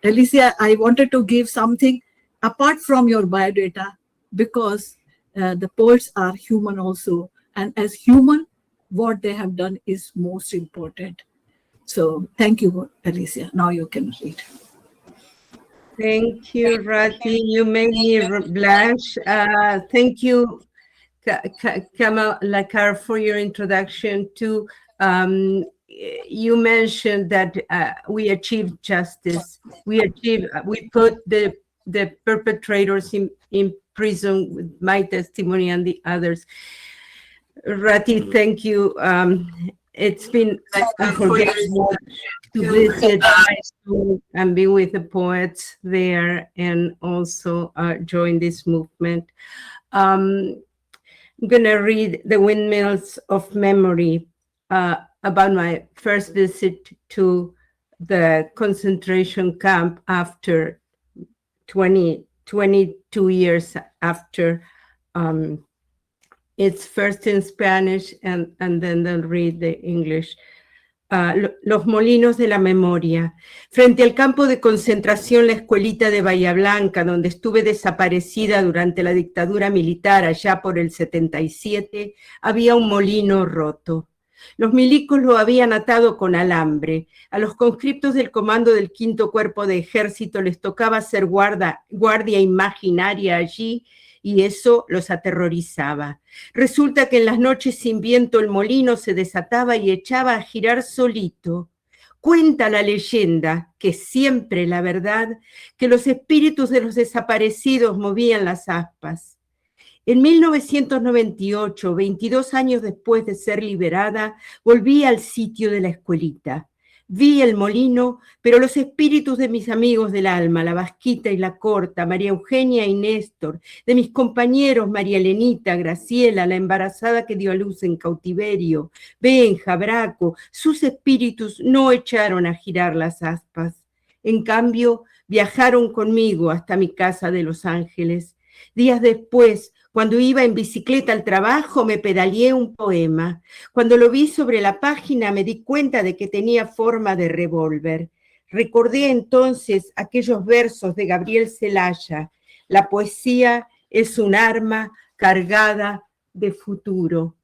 Alicia, I wanted to give something apart from your biodata, because the poets are human also. And as human, what they have done is most important. So thank you, Alicia. Now you can read. Thank you, Rati. You made me blush. Thank you, Kamalakar, for your introduction to. You mentioned that we achieved justice. We put the perpetrators in prison with my testimony and the others. Rati, thank you. It's been unforgettable to visit and be with the poets there, and also join this movement. I'm gonna read The Windmills of Memory, about my first visit to the concentration camp after 22 years after. It's first in Spanish and then they'll read the English. Los molinos de la memoria. Frente al campo de concentración La Escuelita de Bahía Blanca, donde estuve desaparecida durante la dictadura militar allá por el 77, había un molino roto. Los milicos lo habían atado con alambre. A los conscriptos del comando del 5º Cuerpo de Ejército les tocaba hacer guardia imaginaria allí, y eso los aterrorizaba. Resulta que en las noches sin viento el molino se desataba y echaba a girar solito. Cuenta la leyenda, que siempre la verdad, que los espíritus de los desaparecidos movían las aspas. En 1998, 22 años después de ser liberada, volví al sitio de la escuelita. Vi el molino, pero los espíritus de mis amigos del alma, la Vasquita y la Corta, María Eugenia y Néstor, de mis compañeros María Elenita, Graciela, la embarazada que dio a luz en cautiverio, Benja, Braco, sus espíritus no echaron a girar las aspas. En cambio, viajaron conmigo hasta mi casa de Los Ángeles. Días después, cuando iba en bicicleta al trabajo, me pedaleé un poema. Cuando lo vi sobre la página, me di cuenta de que tenía forma de revólver. Recordé entonces aquellos versos de Gabriel Celaya. La poesía es un arma cargada de futuro.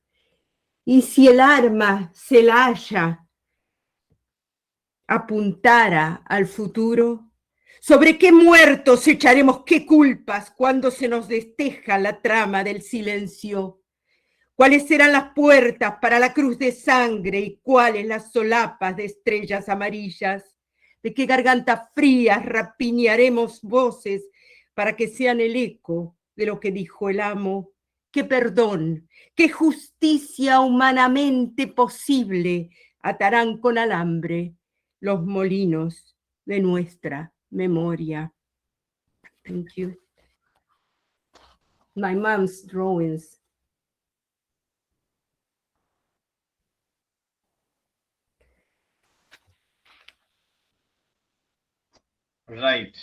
Y si el arma, Celaya, apuntara al futuro, ¿sobre qué muertos echaremos qué culpas cuando se nos desteja la trama del silencio? ¿Cuáles serán las puertas para la cruz de sangre y cuáles las solapas de estrellas amarillas? ¿De qué gargantas frías rapiñaremos voces para que sean el eco de lo que dijo el amo? ¿Qué perdón, qué justicia humanamente posible atarán con alambre los molinos de nuestra memoria? Thank you. My mom's drawings. Right.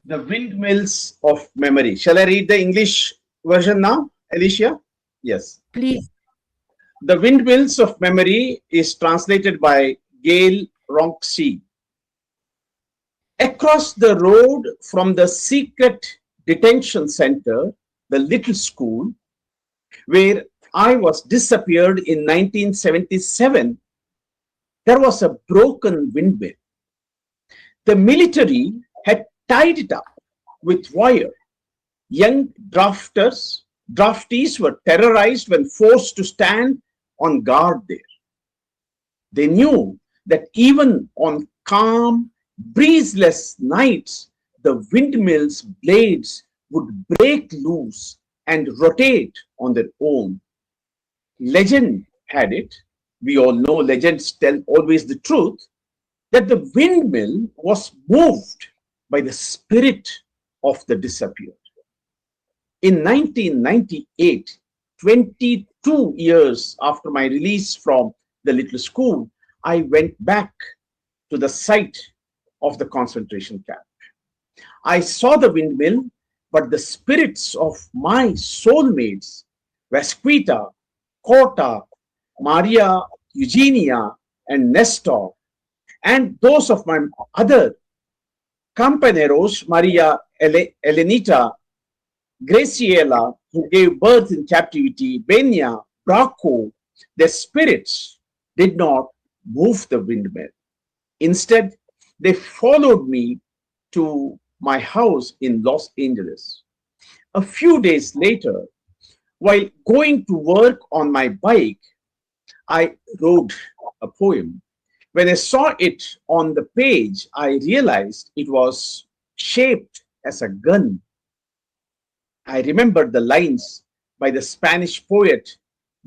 The Windmills of Memory. Shall I read the English version now, Alicia? Yes. Please. The Windmills of Memory is translated by Gail Ronksey. Across the road from the secret detention center, the little school, where I was disappeared in 1977, there was a broken windmill. The military had tied it up with wire. Young draftees were terrorized when forced to stand on guard there. They knew that even on calm, breezeless nights, the windmill's blades would break loose and rotate on their own. Legend had it, we all know legends tell always the truth, that the windmill was moved by the spirit of the disappeared. In 1998, 22 years after my release from the little school, I went back to the site of the concentration camp. I saw the windmill, but the spirits of my soulmates, Vasquita, Corta, Maria Eugenia, and Nestor, and those of my other compañeros, Maria Elenita, Graciela, who gave birth in captivity, Benya, Braco, their spirits did not move the windmill. Instead, they followed me to my house in Los Angeles. A few days later, while going to work on my bike, I wrote a poem. When I saw it on the page, I realized it was shaped as a gun. I remembered the lines by the Spanish poet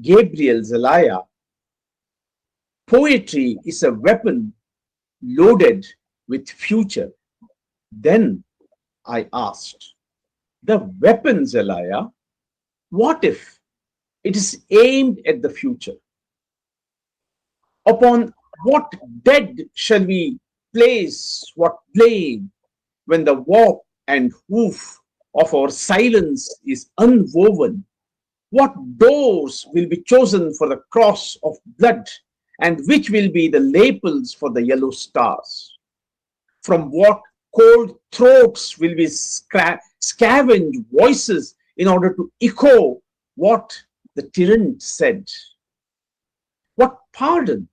Gabriel Zelaya. Poetry is a weapon loaded with future. Then I asked, the weapon, Zelaya, what if it is aimed at the future? Upon what dead shall we place what blame when the warp and woof of our silence is unwoven? What doors will be chosen for the cross of blood, and which will be the lapels for the yellow stars? From what cold throats will be scavenged voices in order to echo what the tyrant said? What pardon?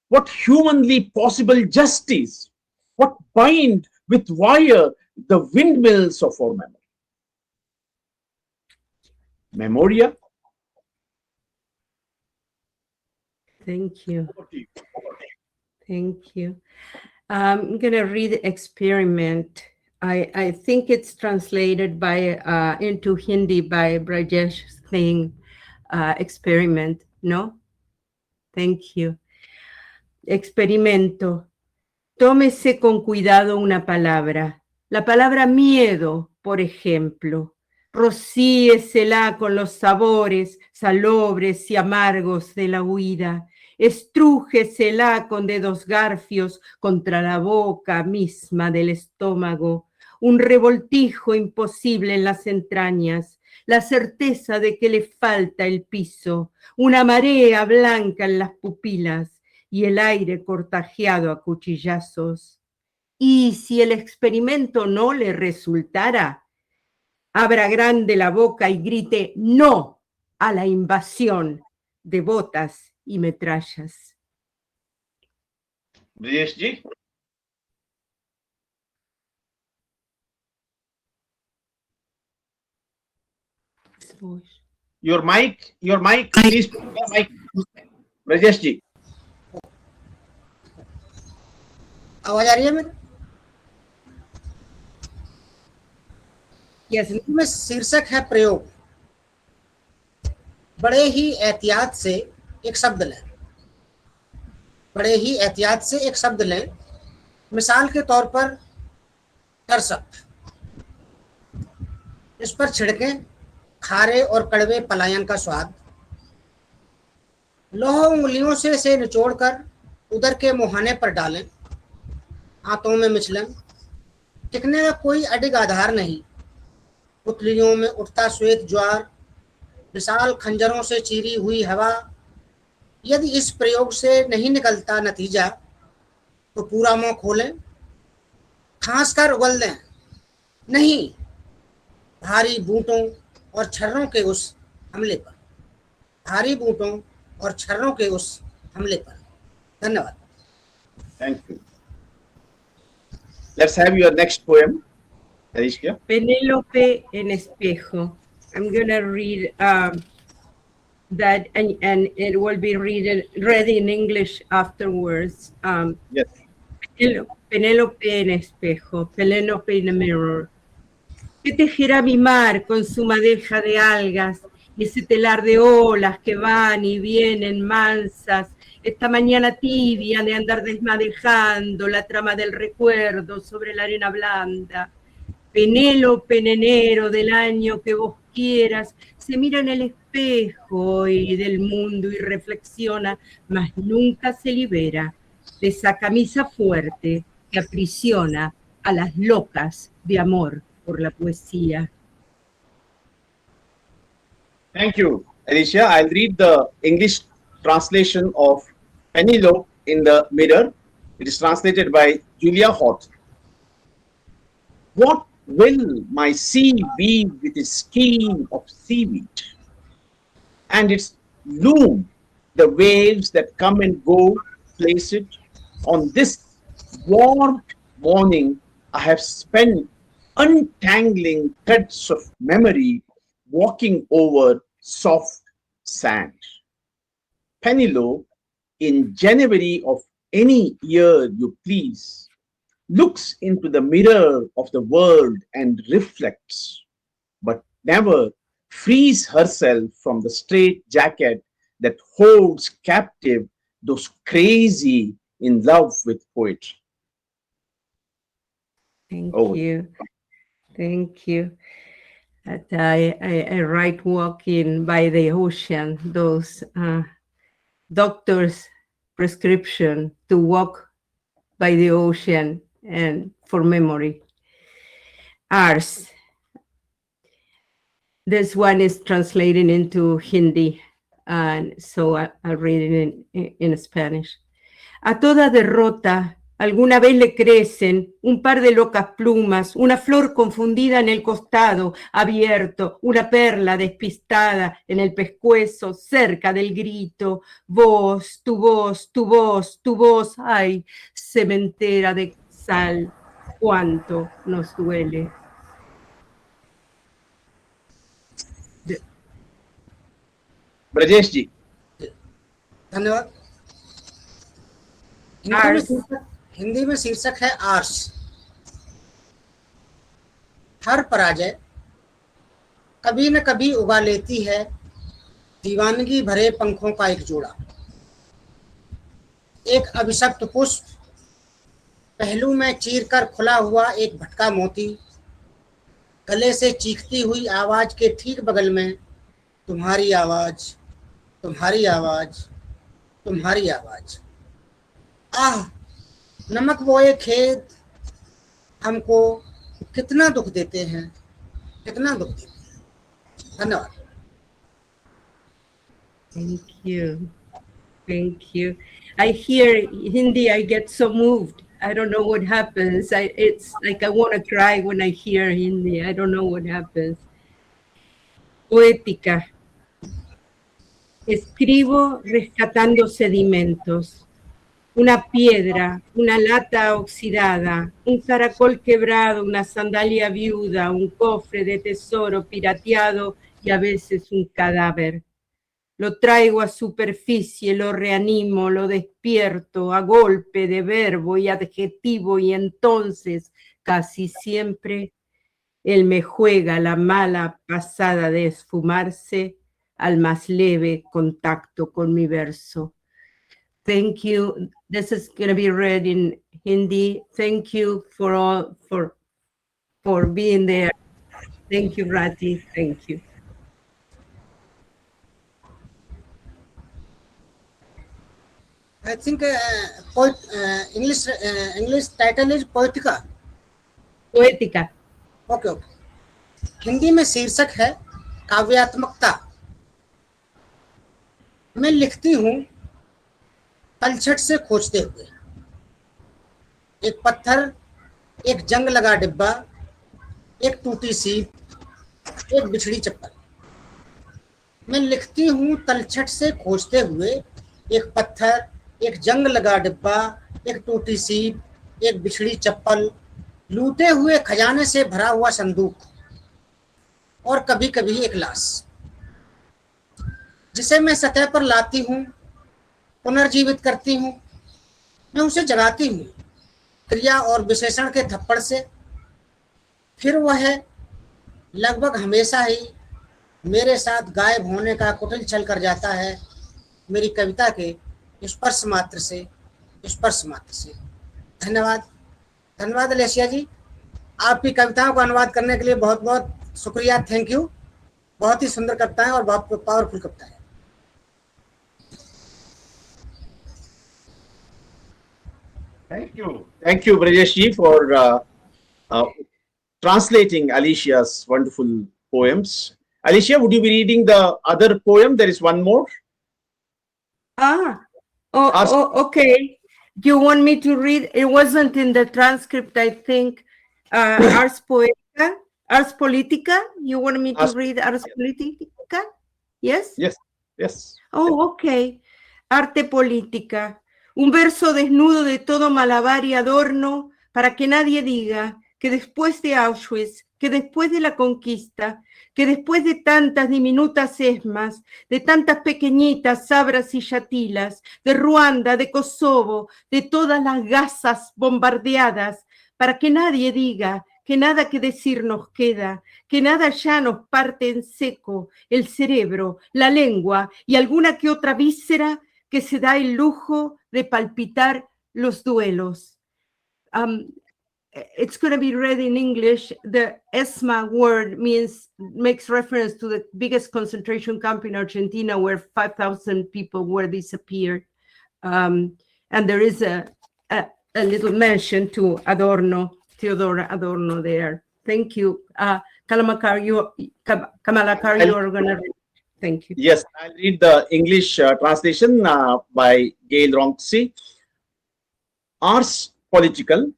What humanly possible justice? What bind with wire the windmills of our memory? Memoria. Thank you. Thank you. I'm going to read Experiment. I think it's translated by into Hindi by Brajesh Singh. Experiment, no? Thank you. Experimento. Tómese con cuidado una palabra. La palabra miedo, por ejemplo. Rocíesela con los sabores salobres y amargos de la huida. Estrújesela con dedos garfios contra la boca misma del estómago. Un revoltijo imposible en las entrañas. La certeza de que le falta el piso. Una marea blanca en las pupilas. Y el aire cortajeado a cuchillazos. Y si el experimento no le resultara, abra grande la boca y grite no a la invasión de botas y metrallas. Briyeshji? Your mic, please put your mic. Briyeshji. आवाज आ रही है मेरी? Yes. में शीर्षक है प्रयोग। बड़े ही एहतियात से एक शब्द लें। बड़े ही एहतियात से एक शब्द लें। मिसाल के तौर पर तरसक। इस पर छिड़कें खारे और कड़वे पलायन का स्वाद। लौह उंगलियों से इसे निचोड़कर उदर के मुहाने पर डालें। हाथों में मिचलें। टिकने का कोई अडिग आधार नहीं। पुतलियों में उठता श्वेत ज्वार, विशाल खंजरों से चीरी हुई हवा। यदि इस प्रयोग से नहीं निकलता नतीजा तो पूरा मुंह खोलें, खांस कर उगल दें। नहीं भारी बूटों और छर्रों के उस हमले पर। भारी बूटों और छर्रों के उस हमले पर। धन्यवाद। Thank you. Let's have your next poem, Alicia. Penélope en espejo. I'm gonna read that, and it will be read in English afterwards. Yes. Penélope en espejo, Penélope in a mirror. ¿Qué tejerá mi mar con su madeja de algas y ese telar de olas que van y vienen mansas? Esta mañana tibia de andar desmadejando la trama del recuerdo sobre la arena blanda. Penélope en enero del año que vos quieras, se mira en el espejo y del mundo y reflexiona, mas nunca se libera de esa camisa fuerte que aprisiona a las locas de amor por la poesía. Thank you, Alicia. I'll read the English translation of Penelope in the Mirror. It is translated by Julia Hort. What will my sea weave with its skein of seaweed? And its loom, the waves that come and go, place it on this warm morning I have spent untangling threads of memory, walking over soft sand. Penelope, in January of any year you please, looks into the mirror of the world and reflects, but never frees herself from the straitjacket that holds captive those crazy in love with poetry. Thank Oh. you. Thank you. That I write walking by the ocean, those doctors' prescription to walk by the ocean and for memory. Ours. This one is translated into Hindi, and so I'll read it in Spanish. A toda derrota alguna vez le crecen un par de locas plumas, una flor confundida en el costado abierto, una perla despistada en el pescuezo cerca del grito. Voz, tu voz, tu voz, tu voz, ay, cementera de sal, cuánto nos duele. Brajesh ji. धन्यवाद। हिंदी में शीर्षक है hours. हर पराजय कभी न कभी उगा लेती है दीवानगी भरे पंखों का एक जोड़ा। एक अभिशप्त पुष्प, पहलू में चीरकर खुला हुआ एक भटका मोती, गले से चीखती हुई आवाज के ठीक बगल में तुम्हारी आवाज, तुम्हारी आवाज, तुम्हारी आवाज। आह, नमक बोए खेत हमको कितना दुख देते हैं, कितना दुख देते हैं। धन्यवाद। Thank you. Thank you. I hear Hindi, I get so moved. I don't know what happens. It's like I want to cry when I hear Hindi. I don't know what happens. Poética. Escribo rescatando sedimentos. Una piedra, una lata oxidada, un caracol quebrado, una sandalia viuda, un cofre de tesoro pirateado y a veces un cadáver. Lo traigo a superficie, lo reanimo, lo despierto a golpe de verbo y adjetivo y entonces, casi siempre, él me juega la mala pasada de esfumarse al más leve contacto con mi verso. Thank you. This is going to be read in Hindi. Thank you for being there. Thank you, Rati. Thank you. I think English title is Poetica. Poética. Okay. Hindi में शीर्षक है काव्यात्मकता। मैं लिखती हूँ तलछट से खोजते हुए। एक पत्थर, एक जंग लगा डिब्बा, एक टूटी सीप, एक बिछड़ी चप्पल। मैं लिखती हूँ तलछट से खोजते हुए, एक पत्थर, एक जंग लगा डिब्बा, एक टूटी सीट, एक बिछड़ी चप्पल, लूटे हुए खजाने से भरा हुआ संदूक, और कभी कभी एक लाश, जिसे मैं सतह पर लाती हूँ, पुनर्जीवित करती हूँ। मैं उसे जगाती हूँ क्रिया और विशेषण के थप्पड़ से। फिर वह लगभग हमेशा ही मेरे साथ गायब होने का कुटिल छल कर जाता है, मेरी कविता के स्पर्श मात्र से, स्पर्श मात्र से। धन्यवाद, धन्यवाद अलेसिया जी। आपकी कविताओं को अनुवाद करने के लिए बहुत बहुत शुक्रिया, थैंक यू। बहुत ही सुंदर कविताएं और बहुत पावरफुल कविताएं। Thank you, Brajesh ji, for translating Alicia's wonderful poems. Alicia, would you be reading the other poem? There is one more. Okay. You want me to read? It wasn't in the transcript, I think. Ars Poetica, Ars Politica. You want me to read Ars Politica? Yes? Yes, yes. Oh, okay. Arte Política. Un verso desnudo de todo malabar y adorno para que nadie diga que después de Auschwitz, que después de la conquista, que después de tantas diminutas esmas, de tantas pequeñitas sabras y yatilas, de Ruanda, de Kosovo, de todas las Gazas bombardeadas, para que nadie diga que nada que decir nos queda, que nada ya nos parte en seco, el cerebro, la lengua y alguna que otra víscera que se da el lujo de palpitar los duelos. It's going to be read in English. The ESMA word makes reference to the biggest concentration camp in Argentina, where 5,000 people were disappeared. And there is a little mention to Adorno, Theodore Adorno there. Thank you. Kamala, you are going to read. Thank you. Yes, I'll read the English translation by Gail Ronksy. Ars Political.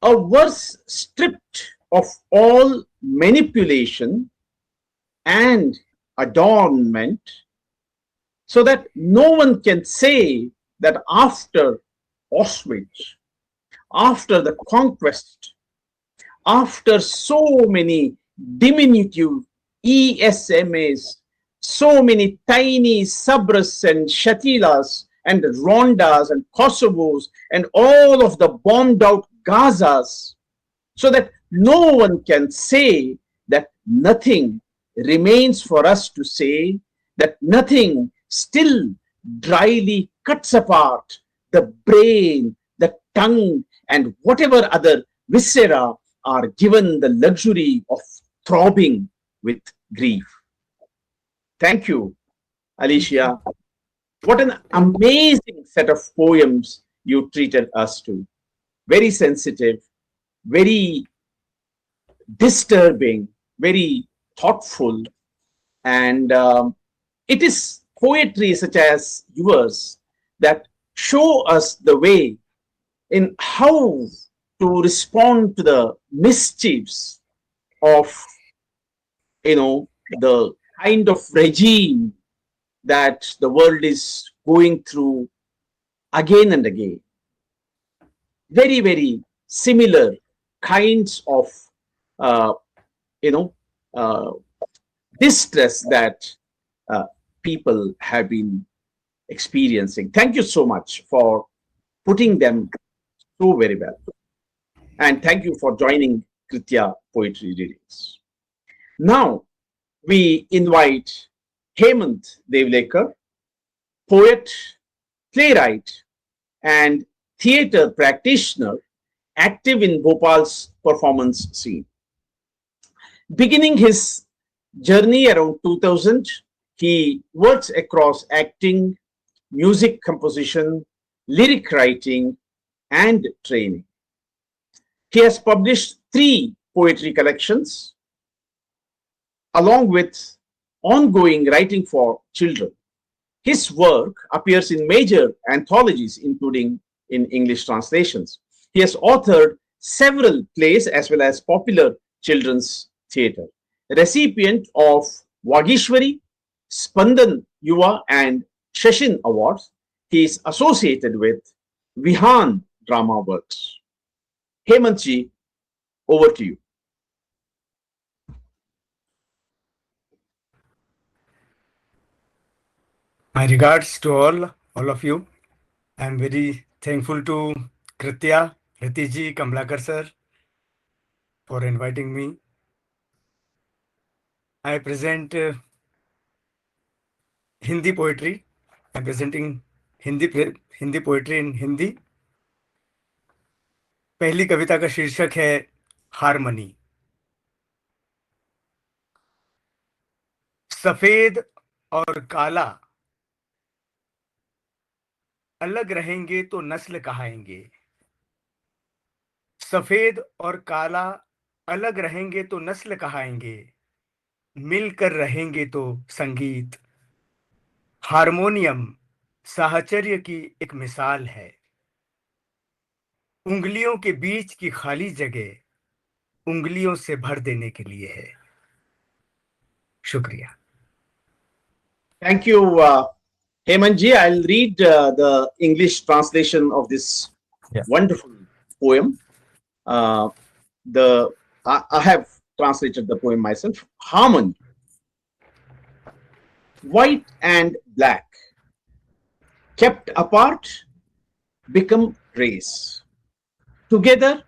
A verse stripped of all manipulation and adornment, so that no one can say that after Auschwitz, after the conquest, after so many diminutive ESMAs, so many tiny Sabras and Shatilas and Rwandas and Kosovos and all of the bombed out Gazas, so that no one can say that nothing remains for us to say, that nothing still dryly cuts apart the brain, the tongue, and whatever other viscera are given the luxury of throbbing with grief. Thank you, Alicia. What an amazing set of poems you treated us to. Very sensitive, very disturbing, very thoughtful. And it is poetry such as yours that show us the way in how to respond to the mischiefs of, the kind of regime that the world is going through again and again. Very, very similar kinds of, distress that people have been experiencing. Thank you so much for putting them so very well. And thank you for joining Kritya-Poetry readings. Now, we invite Hemant Devlekar, poet, playwright, and theatre practitioner active in Bhopal's performance scene. Beginning his journey around 2000, he works across acting, music composition, lyric writing, and training. He has published 3 poetry collections, along with ongoing writing for children. His work appears in major anthologies, including in English translations. He has authored several plays as well as popular children's theatre. Recipient of Vagishwari Spandan Yuva and Shashin Awards. He is associated with Vihan Drama Works. Hemantji, over to you. My regards to all of you. I'm very thankful to Kritya, Ritiji, Kamlakar sir for inviting me. I present Hindi poetry. I'm presenting Hindi poetry in Hindi. पहली कविता का शीर्षक है harmony. सफेद और काला अलग रहेंगे तो नस्ल कहाएंगे। सफेद और काला अलग रहेंगे तो नस्ल कहाएंगे। मिलकर रहेंगे तो संगीत। हारमोनियम साहचर्य की एक मिसाल है। उंगलियों के बीच की खाली जगह उंगलियों से भर देने के लिए है। शुक्रिया। Thank you, Hemantji. I'll read the English translation of this wonderful poem. I have translated the poem myself. Harmony. White and black, kept apart, become race. Together,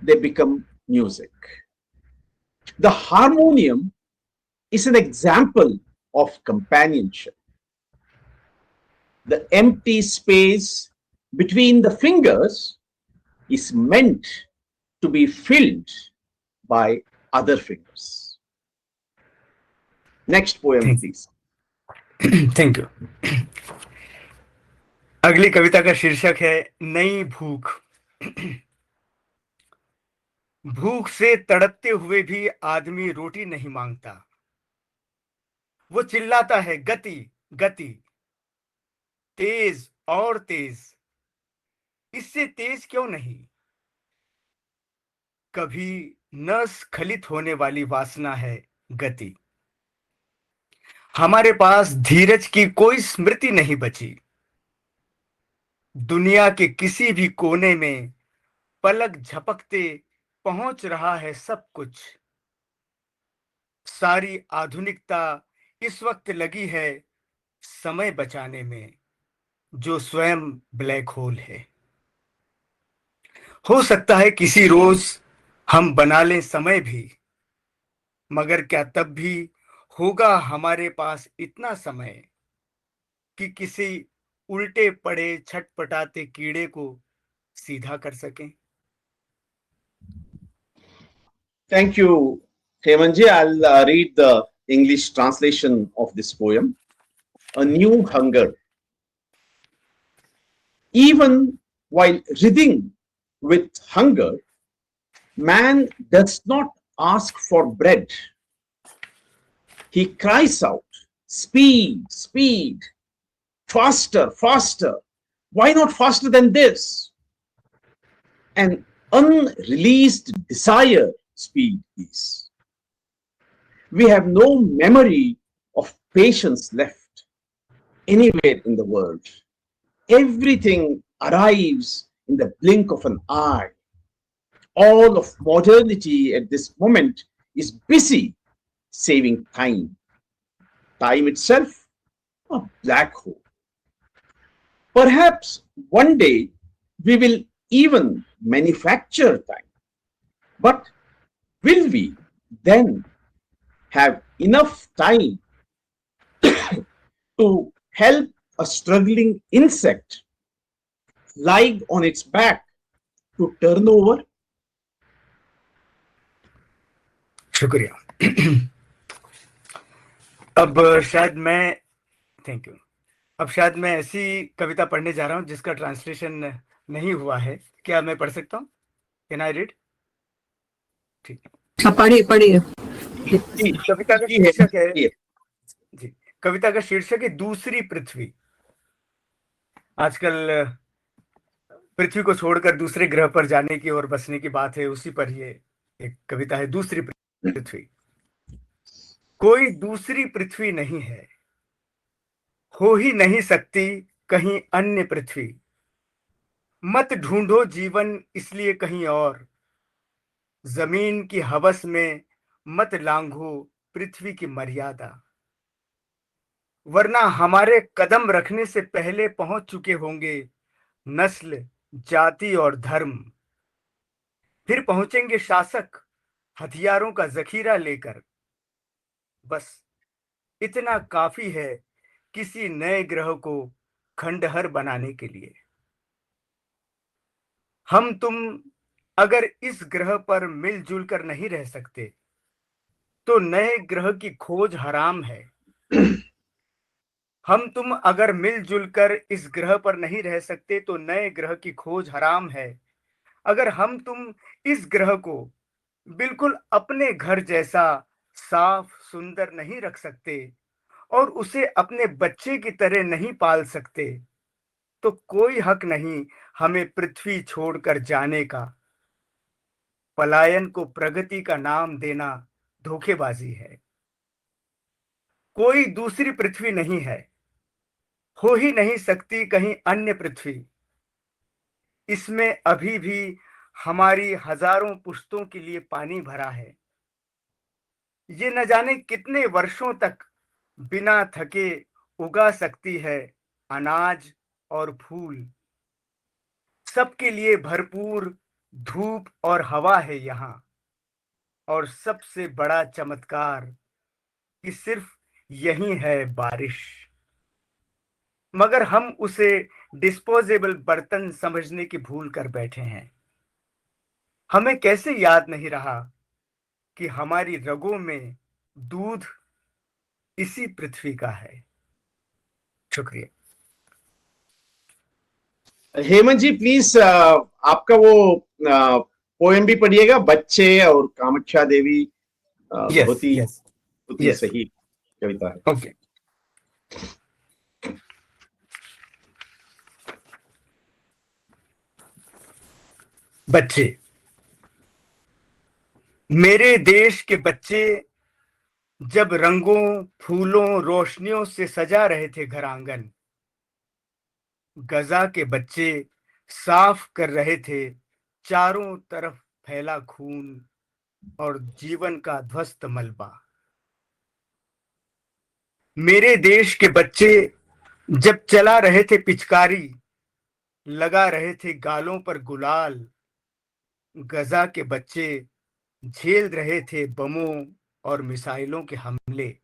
they become music. The harmonium is an example of companionship. The empty space between the fingers is meant to be filled by other fingers. Next poem, please. Thank you. अगली कविता का शीर्षक है नई भूख। भूख से तड़पते हुए भी आदमी रोटी नहीं मांगता। वो चिल्लाता है गति गति, तेज और तेज, इससे तेज क्यों नहीं। कभी न स्खलित होने वाली वासना है गति। हमारे पास धीरज की कोई स्मृति नहीं बची। दुनिया के किसी भी कोने में पलक झपकते पहुंच रहा है सब कुछ। सारी आधुनिकता इस वक्त लगी है समय बचाने में, जो स्वयं ब्लैक होल है। हो सकता है किसी रोज हम बना लें समय भी, मगर क्या तब भी होगा हमारे पास इतना समय कि किसी उल्टे पड़े छटपटाते कीड़े को सीधा कर सकें। Thank you, Hemantji. I'll read the English translation of this poem. A new hunger. Even while writhing with hunger, man does not ask for bread. He cries out, speed, speed, faster, faster. Why not faster than this? An unreleased desire speed is. We have no memory of patience left anywhere in the world. Everything arrives in the blink of an eye. All of modernity at this moment is busy saving time. Time itself, a black hole. Perhaps one day we will even manufacture time. But will we then have enough time to help a struggling insect lying on its back to turn over? शुक्रिया। अब शायद मैं ऐसी कविता पढ़ने जा रहा हूं जिसका ट्रांसलेशन नहीं हुआ है। क्या मैं पढ़ सकता हूं? Can I read? ठीक है, पढ़िए। कविता का शीर्षक है जी, कविता का शीर्षक है दूसरी पृथ्वी। आजकल पृथ्वी को छोड़कर दूसरे ग्रह पर जाने की और बसने की बात है, उसी पर ये एक कविता है, दूसरी पृथ्वी। कोई दूसरी पृथ्वी नहीं है, हो ही नहीं सकती कहीं अन्य पृथ्वी। मत ढूंढो जीवन इसलिए कहीं और, जमीन की हवस में मत लांघो पृथ्वी की मर्यादा। वरना हमारे कदम रखने से पहले पहुंच चुके होंगे नस्ल, जाति और धर्म। फिर पहुंचेंगे शासक हथियारों का जखीरा लेकर। बस इतना काफी है किसी नए ग्रह को खंडहर बनाने के लिए। हम तुम अगर इस ग्रह पर मिलजुल कर नहीं रह सकते तो नए ग्रह की खोज हराम है। हम तुम अगर मिलजुल कर इस ग्रह पर नहीं रह सकते तो नए ग्रह की खोज हराम है। अगर हम तुम इस ग्रह को बिल्कुल अपने घर जैसा साफ सुंदर नहीं रख सकते और उसे अपने बच्चे की तरह नहीं पाल सकते तो कोई हक नहीं हमें पृथ्वी छोड़कर जाने का। पलायन को प्रगति का नाम देना धोखेबाजी है। कोई दूसरी पृथ्वी नहीं है, हो ही नहीं सकती कहीं अन्य पृथ्वी। इसमें अभी भी हमारी हजारों पुश्तों के लिए पानी भरा है। ये न जाने कितने वर्षों तक बिना थके उगा सकती है अनाज और फूल। सबके लिए भरपूर धूप और हवा है यहाँ। और सबसे बड़ा चमत्कार कि सिर्फ यही है बारिश। मगर हम उसे डिस्पोजेबल बर्तन समझने की भूल कर बैठे हैं। हमें कैसे याद नहीं रहा कि हमारी रगों में दूध इसी पृथ्वी का है। शुक्रिया। हेमंत जी प्लीज आपका वो पोएम भी पढ़िएगा, बच्चे और कामाख्या देवी। बहुत ही सही कविता है। ओके। बच्चे। मेरे देश के बच्चे जब रंगों, फूलों, रोशनियों से सजा रहे थे घर आंगन, गजा के बच्चे साफ कर रहे थे चारों तरफ फैला खून और जीवन का ध्वस्त मलबा। मेरे देश के बच्चे जब चला रहे थे पिचकारी, लगा रहे थे गालों पर गुलाल, गजा के बच्चे झेल रहे थे बमों और मिसाइलों के हमले।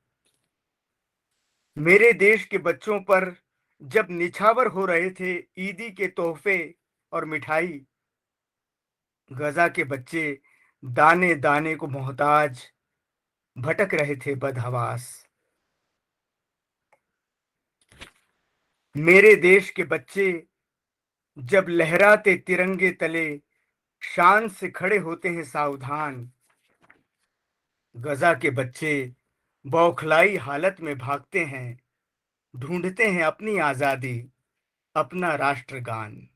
मेरे देश के बच्चों पर जब निछावर हो रहे थे ईदी के तोहफे और मिठाई, गजा के बच्चे दाने दाने को मोहताज भटक रहे थे बदहवास। मेरे देश के बच्चे जब लहराते तिरंगे तले शान से खड़े होते हैं सावधान, गजा के बच्चे बौखलाई हालत में भागते हैं, ढूंढते हैं अपनी आजादी, अपना राष्ट्रगान।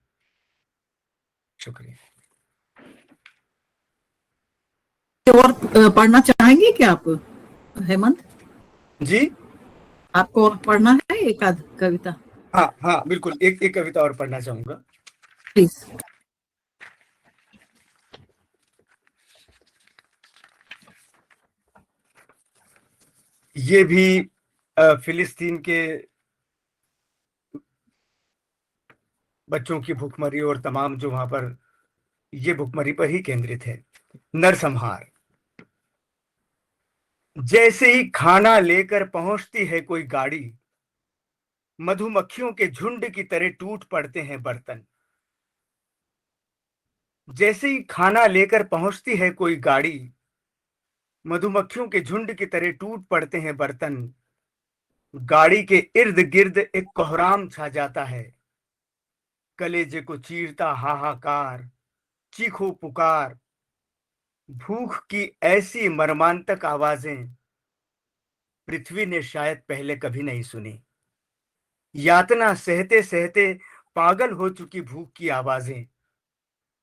शुक्रिया। और पढ़ना चाहेंगे क्या आप हेमंत जी, आपको और पढ़ना है एक आध कविता? हाँ हाँ बिल्कुल, एक कविता और पढ़ना चाहूंगा प्लीज। ये भी फिलिस्तीन के बच्चों की भुखमरी और तमाम जो वहां पर ये भुखमरी पर ही केंद्रित है। नरसंहार। जैसे ही खाना लेकर पहुंचती है कोई गाड़ी, मधुमक्खियों के झुंड की तरह टूट पड़ते हैं बर्तन। जैसे ही खाना लेकर पहुंचती है कोई गाड़ी, मधुमक्खियों के झुंड की तरह टूट पड़ते हैं बर्तन। गाड़ी के इर्द गिर्द एक कोहराम छा जाता है, कलेजे को चीरता हाहाकार, चीखो पुकार। भूख की ऐसी मर्मांतक आवाजें पृथ्वी ने शायद पहले कभी नहीं सुनी। यातना सहते सहते पागल हो चुकी भूख की आवाजें,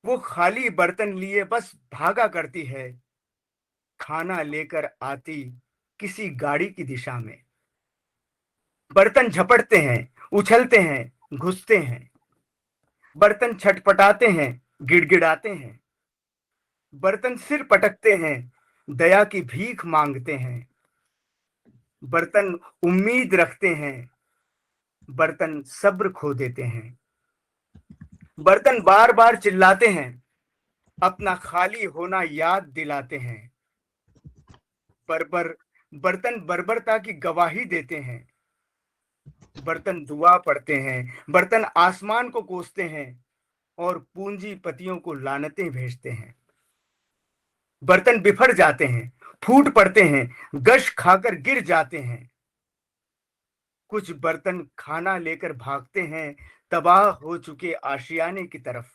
वो खाली बर्तन लिए बस भागा करती है। खाना लेकर आती किसी गाड़ी की दिशा में। बर्तन झपटते हैं, उछलते हैं, घुसते हैं। बर्तन छटपटाते हैं, गिड़गिड़ाते हैं। बर्तन सिर पटकते हैं, दया की भीख मांगते हैं। बर्तन उम्मीद रखते हैं, बर्तन सब्र खो देते हैं। बर्तन बार बार चिल्लाते हैं, अपना खाली होना याद दिलाते हैं। बर्तन बर्बरता की गवाही देते हैं। बर्तन दुआ पढ़ते हैं, बर्तन आसमान को कोसते हैं और पूंजीपतियों को लानतें भेजते हैं। बर्तन बिफर जाते हैं, फूट पड़ते हैं, गश खाकर गिर जाते हैं। कुछ बर्तन खाना लेकर भागते हैं, तबाह हो चुके आशियाने की तरफ।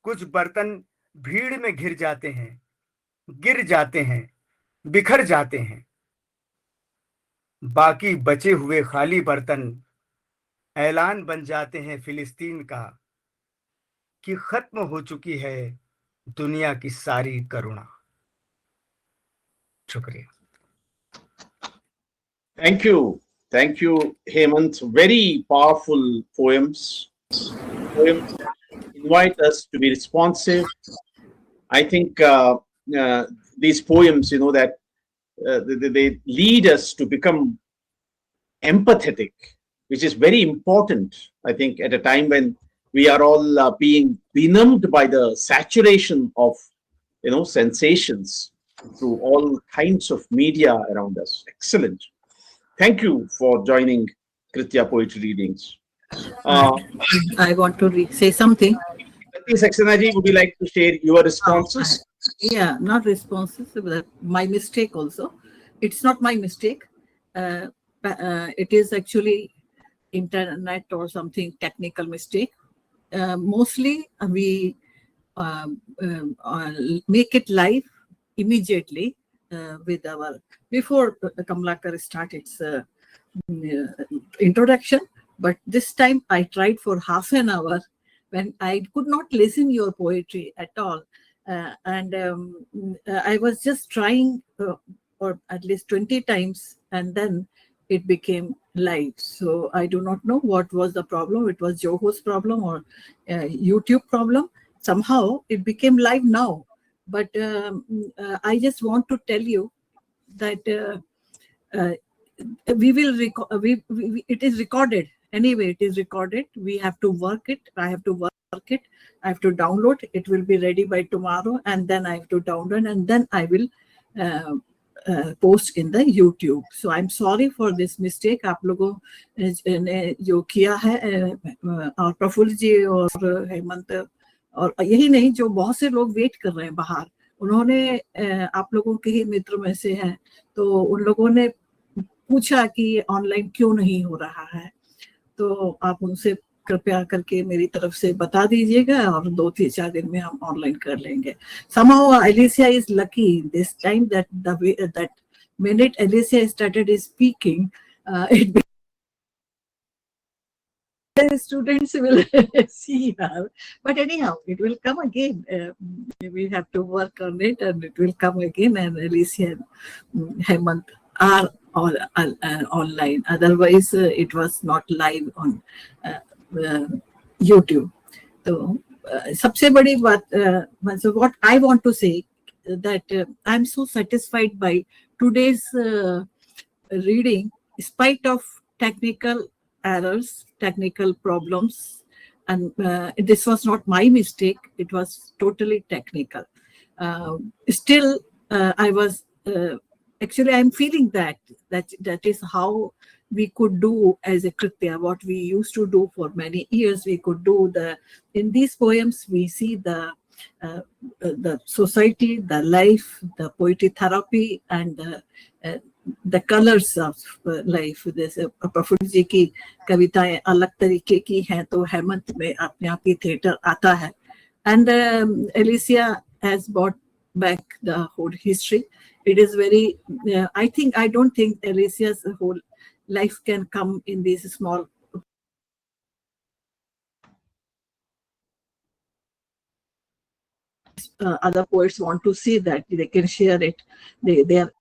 कुछ बर्तन भीड़ में घिर जाते हैं, गिर जाते हैं, बिखर जाते हैं। बाकी बचे हुए खाली बर्तन ऐलान बन जाते हैं फिलिस्तीन का कि खत्म हो चुकी है दुनिया की सारी करुणा। शुक्रिया। Thank you, Hemant. Very powerful poems. Poems invite us to be responsive. I think these poems, that they lead us to become empathetic, which is very important. I think at a time when we are all being benumbed by the saturation of sensations through all kinds of media around us. Excellent. Thank you for joining Kritya Poetry Readings. I want to say something. Saxena, would you like to share your responses? Yeah, not responses, but my mistake also. It's not my mistake. It is actually internet or something technical mistake. Mostly we make it live immediately with our, before Kamlakar start its introduction. But this time I tried for half an hour when I could not listen your poetry at all. And I was just trying or at least 20 times, and then it became live. So I do not know what was the problem. It was Joho's problem or YouTube problem. Somehow it became live now. But I just want to tell you that we will it is recorded. Anyway, it is recorded. We have to work it. I have to work it. I have to download. It will be ready by tomorrow, and then I have to download, and then I will post in the YouTube. So I'm sorry for this mistake. आप लोगों ने जो किया है, और प्रफुल्ल जी और हेमंत, और यही नहीं, जो बहुत से लोग वेट कर रहे हैं बाहर, उन्होंने आप लोगों के ही मित्र में से हैं, तो उन लोगों ने पूछा कि ऑनलाइन क्यों नहीं हो रहा है, तो आप उनसे कृपया करके मेरी तरफ से बता दीजिएगा, और 2-4 दिन में हम ऑनलाइन कर लेंगे. Somehow Alicia is lucky this time that that minute Alicia started speaking, the students will see her. But anyhow, it will come again. We have to work on it, and it will come again. And Alicia and Hemant are all online. Otherwise, it was not live on YouTube. So, सबसे बड़ी बात, so what I want to say that I'm so satisfied by today's reading, in spite of technical errors, technical problems, and this was not my mistake. It was totally technical. Still, I was actually, I'm feeling that is how we could do as a Kritya, what we used to do for many years. We could do in these poems, we see the society, the life, the poetry therapy, and the colors of life. जैसे प्रफुल्ल जी की कविताएं अलग तरीके की हैं, तो हेमंत में अपने आप ही थिएटर आता है. And Alicia has brought back the whole history. It is very, I don't think Alicia's whole life can come in these small other poets want to see that they can share it. They are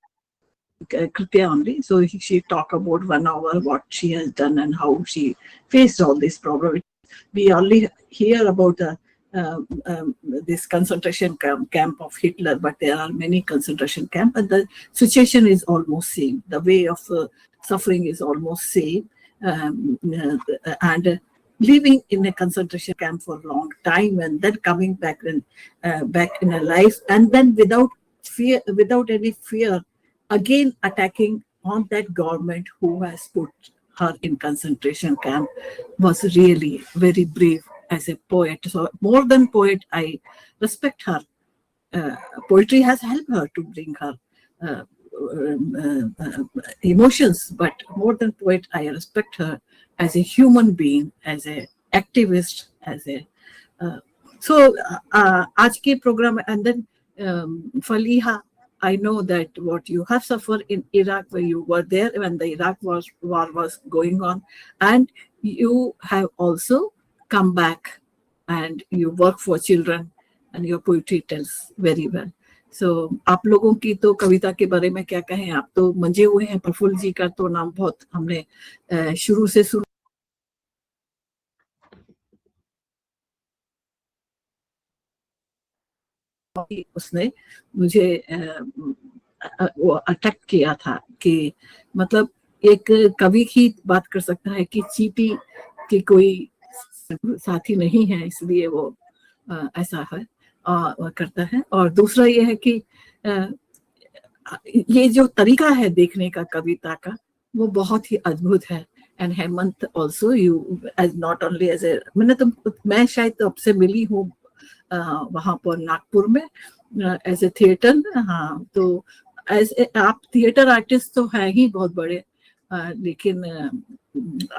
Kritya only. So she talked about 1 hour what she has done and how she faced all this problem. We only hear about this concentration camp of Hitler, but there are many concentration camps, and the situation is almost same. The way of suffering is almost same, and living in a concentration camp for a long time, and then coming back in a life, and then without any fear, again attacking on that government who has put her in concentration camp, was really very brave as a poet. So more than poet, I respect her. Poetry has helped her to bring her emotions, but more than poet, I respect her as a human being, as a activist, as a so आज के program, and then Faliha, I know that what you have suffered in Iraq, where you were there when the Iraq war was going on, and you have also come back and you work for children, and your poetry tells very well. So आप लोगों की तो कविता के बारे में क्या कहें, आप तो मंजे हुए हैं। प्रफुल्ल जी का तो नाम बहुत हमने शुरू से सुना, उसने मुझे वो अटैक किया था कि मतलब एक कवि ही बात कर सकता है कि चींटी की कोई साथी नहीं है, इसलिए वो ऐसा है करता है। और दूसरा ये है कि ये जो तरीका है देखने का कविता का, वो बहुत ही अद्भुत है। And Hemant also, you as not only as a, मैं शायद आपसे मिली हूँ वहां पर नागपुर में एज ए थिएटर। हाँ, तो एज आप थिएटर आर्टिस्ट तो है ही बहुत बड़े, लेकिन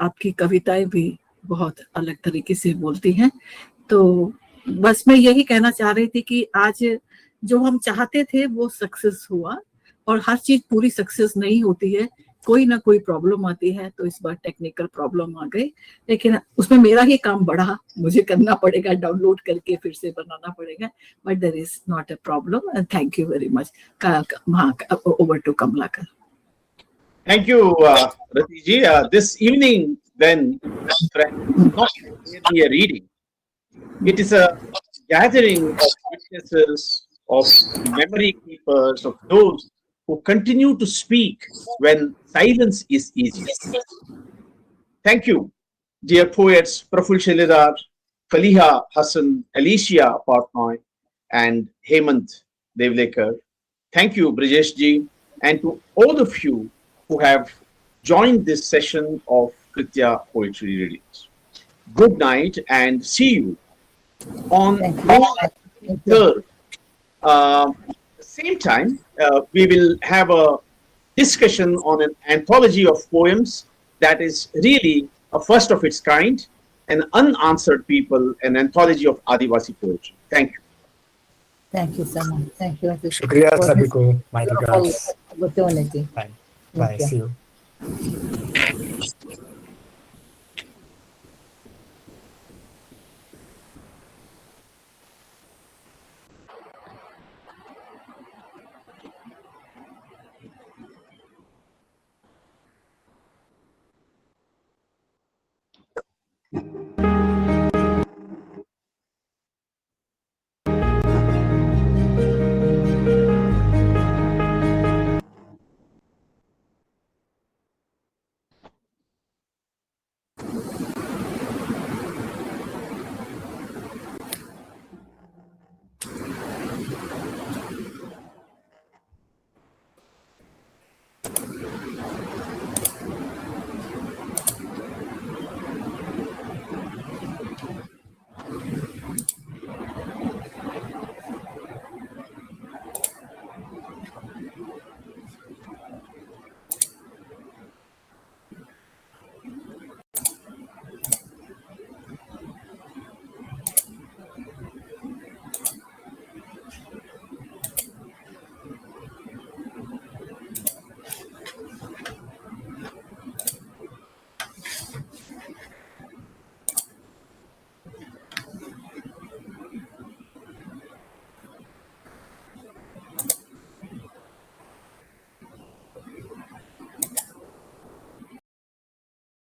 आपकी कविताएं भी बहुत अलग तरीके से बोलती हैं। तो बस मैं यही कहना चाह रही थी कि आज जो हम चाहते थे वो सक्सेस हुआ, और हर चीज पूरी सक्सेस नहीं होती है, कोई ना कोई प्रॉब्लम आती है। तो इस बार टेक्निकल प्रॉब्लम आ गई, लेकिन उसमें मेरा ही काम बढ़ा, मुझे करना पड़ेगा, डाउनलोड करके फिर से बनाना पड़ेगा, but there is not a problem. And thank you very much. Over to Kamalakar. Thank you, Rati ji. This evening, then, friends, not merely a reading. It is a gathering of witnesses, of memory keepers, of those who continue to speak when silence is easy. Thank you, dear poets Praful Shelidar, Faliha Hassan, Alicia Portnoy, and Hemant Devlekar. Thank you, Brijesh ji, and to all of you who have joined this session of Kritya Poetry Readings. Good night, and see you on the 3rd. Same time, we will have a discussion on an anthology of poems that is really a first of its kind, an unanswered people, an anthology of Adivasi poetry. Thank you. Thank you so much. Thank you. शुक्रिया सभी को, my regards. Opportunity. Bye. See you.